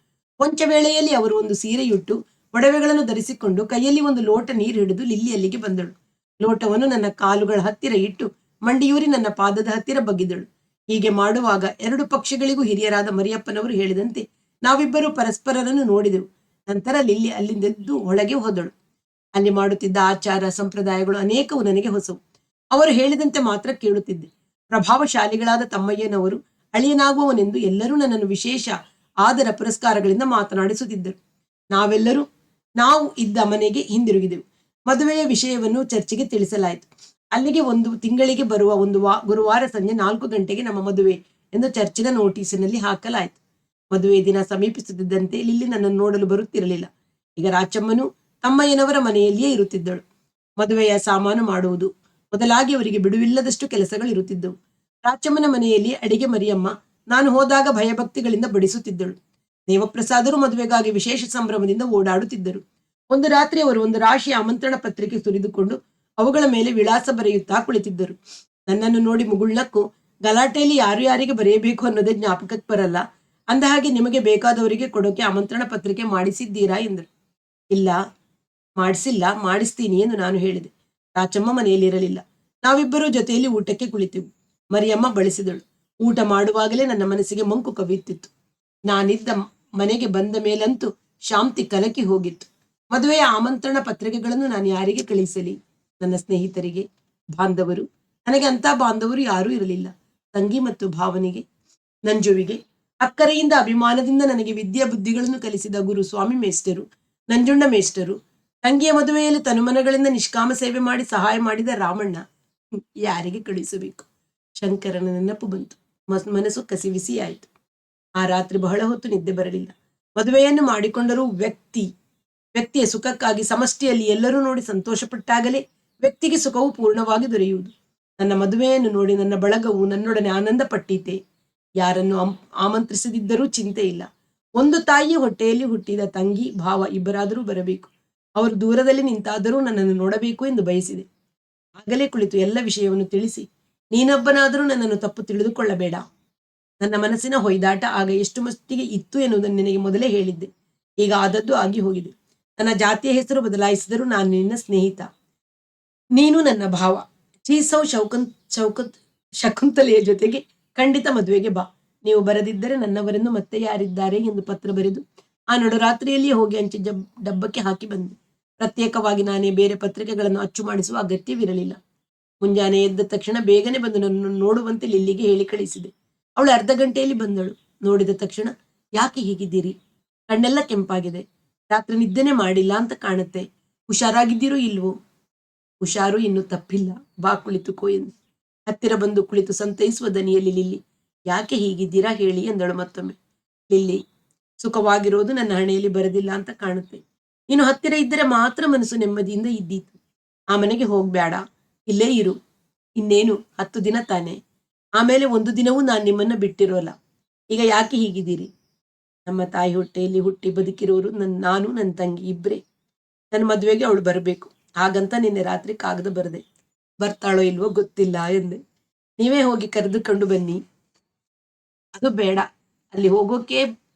[SPEAKER 1] ಕೊಂಚ ವೇಳೆಯಲ್ಲಿ ಅವರು ಒಂದು ಸೀರೆಯುಟ್ಟು ಒಡವೆಗಳನ್ನು ಧರಿಸಿಕೊಂಡು ಕೈಯಲ್ಲಿ ಒಂದು ಲೋಟ ನೀರು ಹಿಡಿದು ಲಿಲ್ಲಿ ಅಲ್ಲಿಗೆ ಬಂದಳು. ಲೋಟವನ್ನು ನನ್ನ ಕಾಲುಗಳ ಹತ್ತಿರ ಇಟ್ಟು ಮಂಡಿಯೂರಿ ನನ್ನ ಪಾದದ ಹತ್ತಿರ ಬಗ್ಗಿದಳು. ಹೀಗೆ ಮಾಡುವಾಗ 2 ಪಕ್ಷಗಳಿಗೂ ಹಿರಿಯರಾದ ಮರಿಯಪ್ಪನವರು ಹೇಳಿದಂತೆ ನಾವಿಬ್ಬರು ಪರಸ್ಪರರನ್ನು ನೋಡಿದೆವು. ನಂತರ ಲಿಲ್ಲಿ ಅಲ್ಲಿಂದೆದ್ದು ಒಳಗೆ ಹೋದಳು. ಅಲ್ಲಿ ಮಾಡುತ್ತಿದ್ದ ಆಚಾರ ಸಂಪ್ರದಾಯಗಳು ಅನೇಕವು ನನಗೆ ಹೊಸವು. ಅವರು ಹೇಳಿದಂತೆ ಮಾತ್ರ ಕೇಳುತ್ತಿದ್ದೆ. ಪ್ರಭಾವಶಾಲಿಗಳಾದ ತಮ್ಮಯ್ಯನವರು ಅಳಿಯನಾಗುವವನೆಂದು ಎಲ್ಲರೂ ನನ್ನನ್ನು ವಿಶೇಷ ಆದರ ಪುರಸ್ಕಾರಗಳಿಂದ ಮಾತನಾಡಿಸುತ್ತಿದ್ದರು. ನಾವು ಇದ್ದ ಮನೆಗೆ ಹಿಂದಿರುಗಿದೆವು. ಮದುವೆಯ ವಿಷಯವನ್ನು ಚರ್ಚಿಗೆ ತಿಳಿಸಲಾಯಿತು. ಅಲ್ಲಿಗೆ 1 ತಿಂಗಳಿಗೆ ಬರುವ ಗುರುವಾರ ಸಂಜೆ 4 ಗಂಟೆಗೆ ನಮ್ಮ ಮದುವೆ ಎಂದು ಚರ್ಚಿನ ನೋಟಿಸಿನಲ್ಲಿ ಹಾಕಲಾಯಿತು. ಮದುವೆ ದಿನ ಸಮೀಪಿಸುತ್ತಿದ್ದಂತೆ ಲಿಲ್ಲಿ ನನ್ನನ್ನು ನೋಡಲು ಬರುತ್ತಿರಲಿಲ್ಲ. ಈಗ ರಾಚಮ್ಮನು ತಮ್ಮಯ್ಯನವರ ಮನೆಯಲ್ಲಿಯೇ ಇರುತ್ತಿದ್ದಳು. ಮದುವೆಯ ಸಾಮಾನು ಮಾಡುವುದು ಮೊದಲಾಗಿ ಅವರಿಗೆ ಬಿಡುವಿಲ್ಲದಷ್ಟು ಕೆಲಸಗಳಿರುತ್ತಿದ್ದವು. ರಾಚಮ್ಮನ ಮನೆಯಲ್ಲಿ ಅಡಿಗೆ ಮರಿಯಮ್ಮ ನಾನು ಹೋದಾಗ ಭಯಭಕ್ತಿಗಳಿಂದ ಬಡಿಸುತ್ತಿದ್ದಳು. ದೇವಪ್ರಸಾದರು ಮದುವೆಗಾಗಿ ವಿಶೇಷ ಸಂಭ್ರಮದಿಂದ ಓಡಾಡುತ್ತಿದ್ದರು. ಒಂದು ರಾತ್ರಿ ಅವರು ಒಂದು ರಾಶಿ ಆಮಂತ್ರಣ ಪತ್ರಿಕೆ ಸುರಿದುಕೊಂಡು ಅವುಗಳ ಮೇಲೆ ವಿಳಾಸ ಬರೆಯುತ್ತಾ ಕುಳಿತಿದ್ದರು. ನನ್ನನ್ನು ನೋಡಿ ಮುಗುಳ್ನಕ್ಕೂ, ಗಲಾಟೆಯಲ್ಲಿ ಯಾರು ಯಾರಿಗೆ ಬರೆಯಬೇಕು ಅನ್ನೋದೇ ಜ್ಞಾಪಕಕ್ಕೆ ಬರಲ್ಲ. ಅಂದ ಹಾಗೆ ನಿಮಗೆ ಬೇಕಾದವರಿಗೆ ಕೊಡೋಕೆ ಆಮಂತ್ರಣ ಪತ್ರಿಕೆ ಮಾಡಿಸಿದ್ದೀರಾ ಎಂದರು. ಇಲ್ಲ, ಮಾಡಿಸಿಲ್ಲ, ಮಾಡಿಸ್ತೀನಿ ಎಂದು ನಾನು ಹೇಳಿದೆ. ರಾಚಮ್ಮ ಮನೆಯಲ್ಲಿರಲಿಲ್ಲ. ನಾವಿಬ್ಬರೂ ಜೊತೆಯಲ್ಲಿ ಊಟಕ್ಕೆ ಕುಳಿತೆವು. ಮರಿಯಮ್ಮ ಬಳಸಿದಳು. ಊಟ ಮಾಡುವಾಗಲೇ ನನ್ನ ಮನಸ್ಸಿಗೆ ಮಂಕು ಕವಿಯುತ್ತಿತ್ತು. ನಾನಿದ್ದ ಮನೆಗೆ ಬಂದ ಮೇಲಂತೂ ಶಾಂತಿ ಕಲಕಿ ಹೋಗಿತ್ತು. ಮದುವೆಯ ಆಮಂತ್ರಣ ಪತ್ರಿಕೆಗಳನ್ನು ನಾನು ಯಾರಿಗೆ ಕಳಿಸಲಿ? ನನ್ನ ಸ್ನೇಹಿತರಿಗೆ, ಬಾಂಧವರು. ನನಗೆ ಅಂಥ ಬಾಂಧವರು ಯಾರೂ ಇರಲಿಲ್ಲ. ತಂಗಿ ಮತ್ತು ಭಾವನಿಗೆ, ನಂಜುವಿಗೆ, ಅಕ್ಕರೆಯಿಂದ ಅಭಿಮಾನದಿಂದ ನನಗೆ ವಿದ್ಯಾ ಬುದ್ಧಿಗಳನ್ನು ಕಲಿಸಿದ ಗುರು ಸ್ವಾಮಿ ಮೇಷ್ಟರು, ನಂಜುಂಡ ಮೇಷ್ಟರು, ತಂಗಿಯ ಮದುವೆಯಲ್ಲಿ ತನುಮನಗಳಿಂದ ನಿಷ್ಕಾಮ ಸೇವೆ ಮಾಡಿ ಸಹಾಯ ಮಾಡಿದ ರಾಮಣ್ಣ. ಯಾರಿಗೆ ಕಳುಹಿಸಬೇಕು? ಶಂಕರನ ನೆನಪು ಬಂತು. ಮನಸ್ಸು ಕಸಿವಿಸಿಯಾಯಿತು. ಆ ರಾತ್ರಿ ಬಹಳ ಹೊತ್ತು ನಿದ್ದೆ ಬರಲಿಲ್ಲ. ಮದುವೆಯನ್ನು ಮಾಡಿಕೊಂಡರೂ ವ್ಯಕ್ತಿಯ ಸುಖಕ್ಕಾಗಿ ಸಮಷ್ಟಿಯಲ್ಲಿ ಎಲ್ಲರೂ ನೋಡಿ ಸಂತೋಷಪಟ್ಟಾಗಲೇ ವ್ಯಕ್ತಿಗೆ ಸುಖವು ಪೂರ್ಣವಾಗಿ ದೊರೆಯುವುದು. ನನ್ನ ಮದುವೆಯನ್ನು ನೋಡಿ ನನ್ನ ಬಳಗವು ನನ್ನೊಡನೆ ಆನಂದ ಪಟ್ಟೀತೆ. ಯಾರನ್ನು ಆಮಂತ್ರಿಸದಿದ್ದರೂ ಚಿಂತೆ ಇಲ್ಲ. ಒಂದು ತಾಯಿಯ ಹೊಟ್ಟೆಯಲ್ಲಿ ಹುಟ್ಟಿದ ತಂಗಿ, ಭಾವ ಇಬ್ಬರಾದರೂ ಬರಬೇಕು. ಅವರು ದೂರದಲ್ಲಿ ನಿಂತಾದರೂ ನನ್ನನ್ನು ನೋಡಬೇಕು ಎಂದು ಬಯಸಿದೆ. ಆಗಲೇ ಕುಳಿತು ಎಲ್ಲ ವಿಷಯವನ್ನು ತಿಳಿಸಿ, ನೀನೊಬ್ಬನಾದರೂ ನನ್ನನ್ನು ತಪ್ಪು ತಿಳಿದುಕೊಳ್ಳಬೇಡ. ನನ್ನ ಮನಸ್ಸಿನ ಹೊಯ್ದಾಟ ಆಗ ಎಷ್ಟು ಮಟ್ಟಿಗೆ ಇತ್ತು ಎನ್ನುವುದನ್ನು ನಿನಗೆ ಮೊದಲೇ ಹೇಳಿದ್ದೆ. ಈಗ ಆದದ್ದು ಆಗಿ ಹೋಗಿದೆ. ನನ್ನ ಜಾತಿಯ ಹೆಸರು ಬದಲಾಯಿಸಿದರೂ ನಾನು ನಿನ್ನ ಸ್ನೇಹಿತ, ನೀನು ನನ್ನ ಭಾವ. ಚೀಸೌ ಶಕುಂತಲೆಯ ಜೊತೆಗೆ ಖಂಡಿತ ಮದುವೆಗೆ ಬಾ. ನೀವು ಬರದಿದ್ದರೆ ನನ್ನವರೆಂದು ಮತ್ತೆ ಯಾರಿದ್ದಾರೆ ಎಂದು ಪತ್ರ ಬರೆದು ಆ ನಡುರಾತ್ರಿಯಲ್ಲಿಯೇ ಹೋಗಿ ಅಂಚೆ ಡಬ್ಬಕ್ಕೆ ಹಾಕಿ ಬಂದೆ. ಪ್ರತ್ಯೇಕವಾಗಿ ನಾನೇ ಬೇರೆ ಪತ್ರಿಕೆಗಳನ್ನು ಅಚ್ಚು ಮಾಡಿಸುವ ಅಗತ್ಯವಿರಲಿಲ್ಲ. ಮುಂಜಾನೆ ಎದ್ದ ತಕ್ಷಣ ಬೇಗನೆ ಬಂದು ನನ್ನನ್ನು ನೋಡುವಂತೆ ಲಿಲ್ಲಿಗೆ ಹೇಳಿ ಕಳಿಸಿದೆ. ಅವಳು ಅರ್ಧ ಗಂಟೆಯಲ್ಲಿ ಬಂದಳು. ನೋಡಿದ ತಕ್ಷಣ, ಯಾಕೆ ಹೀಗಿದ್ದೀರಿ? ಕಣ್ಣೆಲ್ಲ ಕೆಂಪಾಗಿದೆ. ರಾತ್ರಿ ನಿದ್ದೆನೆ ಮಾಡಿಲ್ಲ ಅಂತ ಕಾಣುತ್ತೆ. ಹುಷಾರಾಗಿದ್ದೀರೋ ಇಲ್ವೋ? ಹುಷಾರು ಇನ್ನೂ ತಪ್ಪಿಲ್ಲ, ಬಾ ಕುಳಿತುಕೋ ಎಂದು ಹತ್ತಿರ ಬಂದು ಕುಳಿತು ಸಂತೈಸುವ ದನಿಯಲ್ಲಿ ಲಿಲ್ಲಿ, ಯಾಕೆ ಹೀಗಿದ್ದೀರಾ ಹೇಳಿ ಎಂದಳು ಮತ್ತೊಮ್ಮೆ. ಲಿಲ್ಲಿ, ಸುಖವಾಗಿರೋದು ನನ್ನ ಹಣೆಯಲ್ಲಿ ಬರದಿಲ್ಲ ಅಂತ ಕಾಣುತ್ತೆ. ನೀನು ಹತ್ತಿರ ಇದ್ದರೆ ಮಾತ್ರ ಮನಸ್ಸು ನೆಮ್ಮದಿಯಿಂದ ಇದ್ದೀತು. ಆ ಮನೆಗೆ ಹೋಗ್ಬೇಡ, ಇಲ್ಲೇ ಇರು. ಇನ್ನೇನು 10 ದಿನ ತಾನೆ, ಆಮೇಲೆ 1 ದಿನವೂ ನಾನು ನಿಮ್ಮನ್ನ ಬಿಟ್ಟಿರೋಲ್ಲ. ಈಗ ಯಾಕೆ ಹೀಗಿದ್ದೀರಿ? ನಮ್ಮ ತಾಯಿ ಹೊಟ್ಟೆಯಲ್ಲಿ ಹುಟ್ಟಿ ಬದುಕಿರೋರು ನಾನು ನನ್ನ ತಂಗಿ ಇಬ್ಬರೇ. ನನ್ನ ಮದುವೆಗೆ ಅವಳು ಬರಬೇಕು. ಹಾಗಂತ ನಿನ್ನೆ ರಾತ್ರಿ ಕಾಗದ ಬರದೆ. ಬರ್ತಾಳೋ ಇಲ್ವೋ ಗೊತ್ತಿಲ್ಲ ಎಂದೆ. ನೀವೇ ಹೋಗಿ ಕರೆದುಕೊಂಡು ಬನ್ನಿ. ಅದು ಬೇಡ, ಅಲ್ಲಿ ಹೋಗೋಕೆ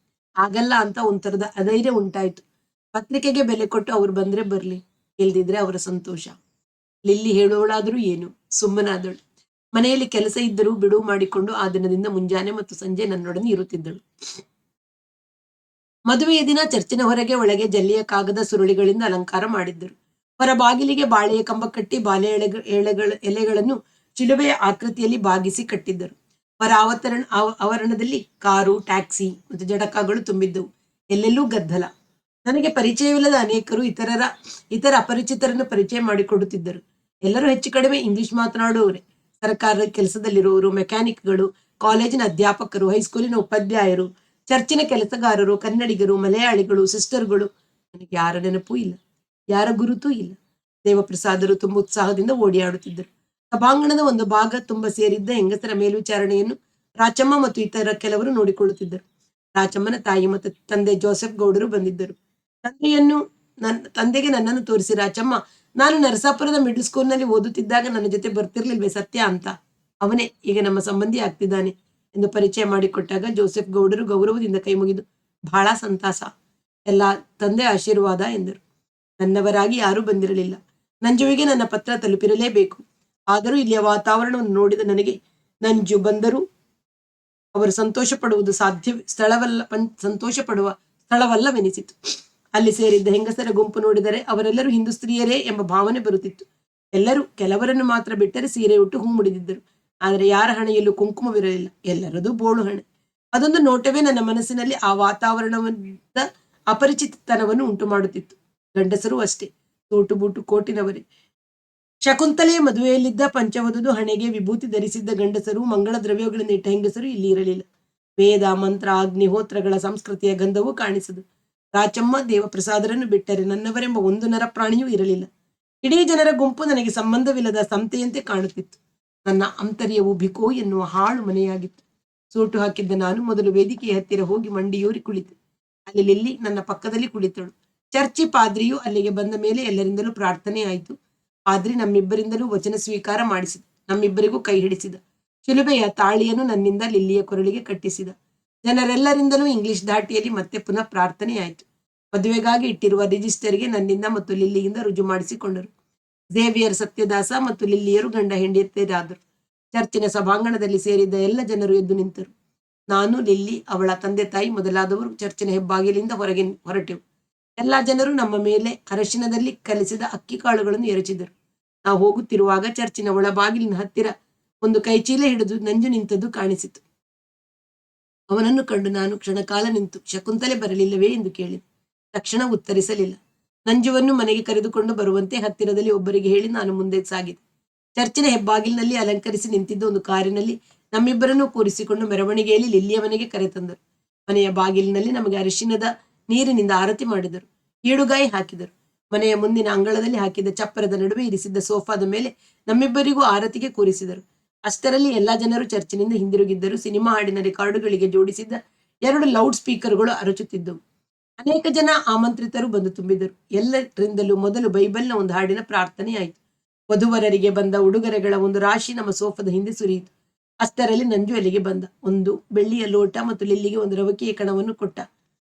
[SPEAKER 1] ಆಗಲ್ಲ ಅಂತ ಒಂಥರದ ಅಧೈರ್ಯ ಉಂಟಾಯ್ತು. ಪತ್ರಿಕೆಗೆ ಬೆಲೆ ಕೊಟ್ಟು ಅವ್ರು ಬಂದ್ರೆ ಬರ್ಲಿ, ಇಲ್ದಿದ್ರೆ ಅವರ ಸಂತೋಷ. ಲಿಲ್ಲಿ ಹೇಳೋಳಾದ್ರೂ ಏನು, ಸುಮ್ಮನಾದಳು. ಮನೆಯಲ್ಲಿ ಕೆಲಸ ಇದ್ದರೂ ಬಿಡುವು ಮಾಡಿಕೊಂಡು ಆ ದಿನದಿಂದ ಮುಂಜಾನೆ ಮತ್ತು ಸಂಜೆ ನನ್ನೊಡನೆ ಇರುತ್ತಿದ್ದಳು. ಮದುವೆಯ ದಿನ ಚರ್ಚಿನ ಹೊರಗೆ ಒಳಗೆ ಜಲ್ಲಿಯ ಕಾಗದ ಸುರುಳಿಗಳಿಂದ ಅಲಂಕಾರ ಮಾಡಿದ್ದರು. ಹೊರ ಬಾಗಿಲಿಗೆ ಬಾಳೆಯ ಕಂಬ ಕಟ್ಟಿ ಬಾಳೆ ಎಲೆಗಳನ್ನು ಚಿಲುಬೆಯ ಆಕೃತಿಯಲ್ಲಿ ಬಾಗಿಸಿ ಕಟ್ಟಿದ್ದರು. ಹೊರ ಆವರಣದಲ್ಲಿ ಕಾರು, ಟ್ಯಾಕ್ಸಿ ಮತ್ತು ಜಡಕಗಳು ತುಂಬಿದ್ದವು. ಎಲ್ಲೆಲ್ಲೂ ಗದ್ದಲ. ನನಗೆ ಪರಿಚಯವಿಲ್ಲದ ಅನೇಕರು ಇತರ ಅಪರಿಚಿತರನ್ನು ಪರಿಚಯ ಮಾಡಿಕೊಡುತ್ತಿದ್ದರು. ಎಲ್ಲರೂ ಹೆಚ್ಚು ಕಡಿಮೆ ಇಂಗ್ಲಿಷ್ ಮಾತನಾಡುವವರೇ. ಸರ್ಕಾರದ ಕೆಲಸದಲ್ಲಿರುವವರು, ಮೆಕ್ಯಾನಿಕ್ಗಳು, ಕಾಲೇಜಿನ ಅಧ್ಯಾಪಕರು, ಹೈಸ್ಕೂಲಿನ ಉಪಾಧ್ಯಾಯರು, ಚರ್ಚಿನ ಕೆಲಸಗಾರರು, ಕನ್ನಡಿಗರು, ಮಲಯಾಳಿಗಳು, ಸಿಸ್ಟರ್ಗಳು. ನನಗೆ ಯಾರ ನೆನಪೂ ಇಲ್ಲ, ಯಾರ ಗುರುತೂ ಇಲ್ಲ. ದೇವಪ್ರಸಾದರು ತುಂಬ ಉತ್ಸಾಹದಿಂದ ಓಡಿಯಾಡುತ್ತಿದ್ದರು. ಸಭಾಂಗಣದ ಒಂದು ಭಾಗ ತುಂಬ ಸೇರಿದ್ದ ಹೆಂಗಸರ ಮೇಲ್ವಿಚಾರಣೆಯನ್ನು ರಾಚಮ್ಮ ಮತ್ತು ಇತರ ಕೆಲವರು ನೋಡಿಕೊಳ್ಳುತ್ತಿದ್ದರು. ರಾಚಮ್ಮನ ತಾಯಿ ಮತ್ತು ತಂದೆ ಜೋಸೆಫ್ ಗೌಡರು ಬಂದಿದ್ದರು. ತಂದೆಗೆ ನನ್ನನ್ನು ತೋರಿಸಿ, ರಾಚಮ್ಮ, ನಾನು ನರಸಾಪುರದ ಮಿಡ್ಲ್ ಸ್ಕೂಲ್ನಲ್ಲಿ ಓದುತ್ತಿದ್ದಾಗ ನನ್ನ ಜೊತೆ ಬರ್ತಿರ್ಲಿಲ್ವೇ ಸತ್ಯ ಅಂತ? ಅವನೇ ಈಗ ನಮ್ಮ ಸಂಬಂಧಿ ಆಗ್ತಿದ್ದಾನೆ ಎಂದು ಪರಿಚಯ ಮಾಡಿಕೊಟ್ಟಾಗ ಜೋಸೆಫ್ ಗೌಡರು ಗೌರವದಿಂದ ಕೈ ಮುಗಿದು, ಬಹಳ ಸಂತಾಸ, ಎಲ್ಲ ತಂದೆ ಆಶೀರ್ವಾದ ಎಂದರು. ನನ್ನವರಾಗಿ ಯಾರೂ ಬಂದಿರಲಿಲ್ಲ. ನಂಜುವಿಗೆ ನನ್ನ ಪತ್ರ ತಲುಪಿರಲೇಬೇಕು. ಆದರೂ ಇಲ್ಲಿಯ ವಾತಾವರಣವನ್ನು ನೋಡಿದ ನನಗೆ ನಂಜು ಬಂದರೂ ಅವರು ಸಂತೋಷ ಪಡುವ ಸ್ಥಳವಲ್ಲವೆನಿಸಿತು. ಅಲ್ಲಿ ಸೇರಿದ್ದ ಹೆಂಗಸರ ಗುಂಪು ನೋಡಿದರೆ ಅವರೆಲ್ಲರೂ ಹಿಂದೂ ಸ್ತ್ರೀಯರೇ ಎಂಬ ಭಾವನೆ ಬರುತ್ತಿತ್ತು. ಎಲ್ಲರೂ ಕೆಲವರನ್ನು ಮಾತ್ರ ಬಿಟ್ಟರೆ ಸೀರೆ ಉಟ್ಟು ಹೂ ಮುಡಿದಿದ್ದರು. ಆದರೆ ಯಾರ ಹಣೆಯಲ್ಲೂ ಕುಂಕುಮವಿರಲಿಲ್ಲ. ಎಲ್ಲರದು ಬೋಳು ಹಣೆ. ಅದೊಂದು ನೋಟವೇ ನನ್ನ ಮನಸ್ಸಿನಲ್ಲಿ ಆ ವಾತಾವರಣದ ಅಪರಿಚಿತತನವನ್ನು ಉಂಟು ಮಾಡುತ್ತಿತ್ತು. ಗಂಡಸರು ಅಷ್ಟೇ, ಸೂಟು ಬೂಟು ಕೋಟಿನವರೇ. ಶಕುಂತಲೆಯ ಮದುವೆಯಲ್ಲಿದ್ದ ಪಂಚವಧುದು ಹಣೆಗೆ ವಿಭೂತಿ ಧರಿಸಿದ್ದ ಗಂಡಸರು, ಮಂಗಳ ದ್ರವ್ಯಗಳನ್ನಿಟ್ಟ ಹೆಂಗಸರು ಇಲ್ಲಿ ಇರಲಿಲ್ಲ. ವೇದ, ಮಂತ್ರ, ಅಗ್ನಿಹೋತ್ರಗಳ ಸಂಸ್ಕೃತಿಯ ಗಂಧವೂ ಕಾಣಿಸದು. ರಾಚಮ್ಮ, ದೇವಪ್ರಸಾದರನ್ನು ಬಿಟ್ಟರೆ ನನ್ನವರೆಂಬ ಒಂದು ನರ ಪ್ರಾಣಿಯೂ ಇರಲಿಲ್ಲ. ಇಡೀ ಜನರ ಗುಂಪು ನನಗೆ ಸಂಬಂಧವಿಲ್ಲದ ಸಂತೆಯಂತೆ ಕಾಣುತ್ತಿತ್ತು. ನನ್ನ ಅಂತರ್ಯವು ಬಿಕೋ ಎನ್ನುವ ಹಾಳು ಮನೆಯಾಗಿತ್ತು. ಸೂಟು ಹಾಕಿದ್ದ ನಾನು ಮೊದಲು ವೇದಿಕೆಯ ಹತ್ತಿರ ಹೋಗಿ ಮಂಡಿಯೂರಿ ಕುಳಿತೆ. ಅಲ್ಲಿ ಲಿಲ್ಲಿ ನನ್ನ ಪಕ್ಕದಲ್ಲಿ ಕುಳಿತಳು. ಚರ್ಚಿ ಪಾದ್ರಿಯು ಅಲ್ಲಿಗೆ ಬಂದ ಮೇಲೆ ಎಲ್ಲರಿಂದಲೂ ಪ್ರಾರ್ಥನೆ ಆಯಿತು. ಪಾದ್ರಿ ನಮ್ಮಿಬ್ಬರಿಂದಲೂ ವಚನ ಸ್ವೀಕಾರ ಮಾಡಿಸಿದ. ನಮ್ಮಿಬ್ಬರಿಗೂ ಕೈ ಹಿಡಿಸಿದ. ಶಿಲುಬೆಯ ತಾಳಿಯನ್ನು ನನ್ನಿಂದ ಲಿಲ್ಲಿಯ ಕೊರಳಿಗೆ ಕಟ್ಟಿಸಿದ. ಜನರೆಲ್ಲರಿಂದಲೂ ಇಂಗ್ಲಿಷ್ ಧಾಟಿಯಲ್ಲಿ ಮತ್ತೆ ಪುನಃ ಪ್ರಾರ್ಥನೆಯಾಯಿತು. ಮದುವೆಗಾಗಿ ಇಟ್ಟಿರುವ ರಿಜಿಸ್ಟರ್ಗೆ ನನ್ನಿಂದ ಮತ್ತು ಲಿಲ್ಲಿಯಿಂದ ರುಜು ಮಾಡಿಸಿಕೊಂಡರು. ಝೇವಿಯರ್ ಸತ್ಯದಾಸ ಮತ್ತು ಲಿಲ್ಲಿಯರು ಗಂಡ ಹೆಂಡತಿಯರಾದರು. ಚರ್ಚಿನ ಸಭಾಂಗಣದಲ್ಲಿ ಸೇರಿದ್ದ ಎಲ್ಲ ಜನರು ಎದ್ದು ನಿಂತರು. ನಾನು, ಲಿಲ್ಲಿ, ಅವಳ ತಂದೆ ತಾಯಿ ಮೊದಲಾದವರು ಚರ್ಚಿನ ಹೆಬ್ಬಾಗಿಲಿಂದ ಹೊರಟೆವು. ಎಲ್ಲಾ ಜನರು ನಮ್ಮ ಮೇಲೆ ಅರಶಿನದಲ್ಲಿ ಕಲಿಸಿದ ಅಕ್ಕಿ ಕಾಳುಗಳನ್ನು ಎರಚಿದರು. ನಾವು ಹೋಗುತ್ತಿರುವಾಗ ಚರ್ಚಿನ ಒಳಬಾಗಿಲಿನ ಹತ್ತಿರ ಒಂದು ಕೈಚೀಲ ಹಿಡಿದು ನಂಜು ನಿಂತದ್ದು ಕಾಣಿಸಿತು. ಅವನನ್ನು ಕಂಡು ನಾನು ಕ್ಷಣಕಾಲ ನಿಂತು, ಶಕುಂತಲೆ ಬರಲಿಲ್ಲವೇ ಎಂದು ಕೇಳಿದೆ. ತಕ್ಷಣ ಉತ್ತರಿಸಲಿಲ್ಲ. ನಂಜುವನ್ನು ಮನೆಗೆ ಕರೆದುಕೊಂಡು ಬರುವಂತೆ ಹತ್ತಿರದಲ್ಲಿ ಒಬ್ಬರಿಗೆ ಹೇಳಿ ನಾನು ಮುಂದೆ ಸಾಗಿದೆ. ಚರ್ಚಿನ ಹೆಬ್ಬಾಗಿಲಿನಲ್ಲಿ ಅಲಂಕರಿಸಿ ನಿಂತಿದ್ದ ಒಂದು ಕಾರಿನಲ್ಲಿ ನಮ್ಮಿಬ್ಬರನ್ನು ಕೂರಿಸಿಕೊಂಡು ಮೆರವಣಿಗೆಯಲ್ಲಿ ಲಿಲ್ಲಿಯ ಮನೆಗೆ ಕರೆತಂದರು. ಮನೆಯ ಬಾಗಿಲಿನಲ್ಲಿ ನಮಗೆ ಅರಿಶಿನದ ನೀರಿನಿಂದ ಆರತಿ ಮಾಡಿದರು. ಈಡುಗಾಯಿ ಹಾಕಿದರು. ಮನೆಯ ಮುಂದಿನ ಅಂಗಳದಲ್ಲಿ ಹಾಕಿದ್ದ ಚಪ್ಪರದ ನಡುವೆ ಇರಿಸಿದ್ದ ಸೋಫಾದ ಮೇಲೆ ನಮ್ಮಿಬ್ಬರಿಗೂ ಆರತಿಗೆ ಕೂರಿಸಿದರು. ಅಷ್ಟರಲ್ಲಿ ಎಲ್ಲಾ ಜನರು ಚರ್ಚಿನಿಂದ ಹಿಂದಿರುಗಿದ್ದರು. ಸಿನಿಮಾ ಹಾಡಿನ ರೆಕಾರ್ಡುಗಳಿಗೆ ಜೋಡಿಸಿದ್ದ 2 ಲೌಡ್ ಸ್ಪೀಕರ್ಗಳು ಅರಚುತ್ತಿದ್ದವು. ಅನೇಕ ಜನ ಆಮಂತ್ರಿತರು ಬಂದು ತುಂಬಿದರು. ಎಲ್ಲರಿಂದಲೂ ಮೊದಲು ಬೈಬಲ್ನ ಒಂದು ಹಾಡಿನ ಪ್ರಾರ್ಥನೆ ಆಯಿತು. ವಧುವರರಿಗೆ ಬಂದ ಉಡುಗೊರೆಗಳ ಒಂದು ರಾಶಿ ನಮ್ಮ ಸೋಫಾದ ಹಿಂದೆ ಸುರಿಯಿತು. ಅಷ್ಟರಲ್ಲಿ ನಂಜು ಅಲ್ಲಿಗೆ ಬಂದ. ಒಂದು ಬೆಳ್ಳಿಯ ಲೋಟ ಮತ್ತು ಲಿಲ್ಲಿಗೆ ಒಂದು ರವಕೆಯ ಕಣವನ್ನು ಕೊಟ್ಟ.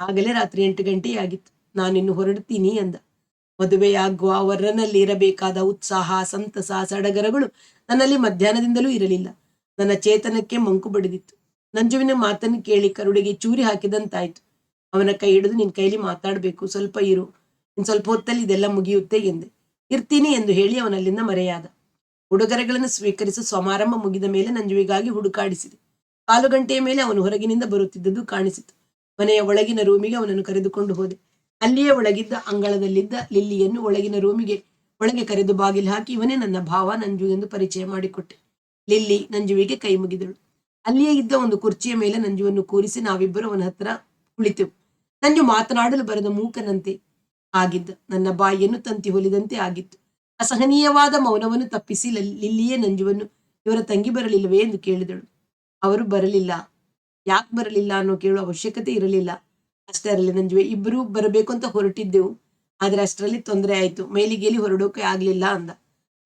[SPEAKER 1] ಆಗಲೇ ರಾತ್ರಿ 8 ಗಂಟೆಯಾಗಿತ್ತು. ನಾನಿನ್ನು ಹೊರಡ್ತೀನಿ ಅಂದ. ಮದುವೆಯಾಗುವ ವರನಲ್ಲಿ ಇರಬೇಕಾದ ಉತ್ಸಾಹ, ಸಂತಸ, ಸಡಗರಗಳು ನನ್ನಲ್ಲಿ ಮಧ್ಯಾಹ್ನದಿಂದಲೂ ಇರಲಿಲ್ಲ. ನನ್ನ ಚೇತನಕ್ಕೆ ಮಂಕು ಬಡಿದಿತ್ತು. ನಂಜುವಿನ ಮಾತನ್ನು ಕೇಳಿ ಕರುಡಿಗೆ ಚೂರಿ ಹಾಕಿದಂತಾಯ್ತು. ಅವನ ಕೈ ಹಿಡಿದು, ನಿನ್ ಕೈಲಿ ಮಾತಾಡಬೇಕು, ಸ್ವಲ್ಪ ಇರು, ಇನ್ ಸ್ವಲ್ಪ ಹೊತ್ತಲ್ಲಿ ಇದೆಲ್ಲ ಮುಗಿಯುತ್ತೆ ಎಂದೆ. ಇರ್ತೀನಿ ಎಂದು ಹೇಳಿ ಅವನಲ್ಲಿಂದ ಮರೆಯಾದ. ಉಡುಗೊರೆಗಳನ್ನು ಸ್ವೀಕರಿಸುವ ಸಮಾರಂಭ ಮುಗಿದ ಮೇಲೆ ನಂಜುವಿಗಾಗಿ ಹುಡುಕಾಡಿಸಿದೆ. 4 ಗಂಟೆಯ ಮೇಲೆ ಅವನು ಹೊರಗಿನಿಂದ ಬರುತ್ತಿದ್ದದ್ದು ಕಾಣಿಸಿತು. ಮನೆಯ ಒಳಗಿನ ರೂಮಿಗೆ ಅವನನ್ನು ಕರೆದುಕೊಂಡು ಹೋದೆ. ಅಲ್ಲಿಯೇ ಒಳಗಿದ್ದ ಅಂಗಳದಲ್ಲಿದ್ದ ಲಿಲ್ಲಿಯನ್ನು ಒಳಗೆ ಕರೆದು ಬಾಗಿಲು ಹಾಕಿ, ಇವನೇ ನನ್ನ ಭಾವ ನಂಜು ಎಂದು ಪರಿಚಯ ಮಾಡಿಕೊಟ್ಟೆ. ಲಿಲ್ಲಿ ನಂಜುವಿಗೆ ಕೈ ಮುಗಿದಳು. ಅಲ್ಲಿಯೇ ಇದ್ದ ಒಂದು ಕುರ್ಚಿಯ ಮೇಲೆ ನಂಜುವನ್ನು ಕೂರಿಸಿ ನಾವಿಬ್ಬರು ಅವನ ಹತ್ರ ಕುಳಿತೆವು. ನಂಜು ಮಾತನಾಡಲು ಬರದ ಮೂಕನಂತೆ ಆಗಿದ್ದ. ನನ್ನ ಬಾಯಿಯನ್ನು ತಂತಿ ಹೊಲಿದಂತೆ ಆಗಿತ್ತು. ಅಸಹನೀಯವಾದ ಮೌನವನ್ನು ತಪ್ಪಿಸಿ ಲಿಲ್ಲಿಯೇ ನಂಜುವನ್ನು, ಇವರ ತಂಗಿ ಬರಲಿಲ್ಲವೇ ಎಂದು ಕೇಳಿದಳು. ಅವರು ಬರಲಿಲ್ಲ. ಯಾಕೆ ಬರಲಿಲ್ಲ ಅನ್ನೋ ಕೇಳುವ ಅವಶ್ಯಕತೆ ಇರಲಿಲ್ಲ. ಅಷ್ಟರಲ್ಲಿ ನಂಜುವೆ, ಇಬ್ಬರೂ ಬರಬೇಕು ಅಂತ ಹೊರಟಿದ್ದೆವು, ಆದ್ರೆ ಅಷ್ಟರಲ್ಲಿ ತೊಂದರೆ ಆಯ್ತು, ಮೈಲಿಗೇಲಿ ಹೊರಡೋಕೆ ಆಗ್ಲಿಲ್ಲ ಅಂದ.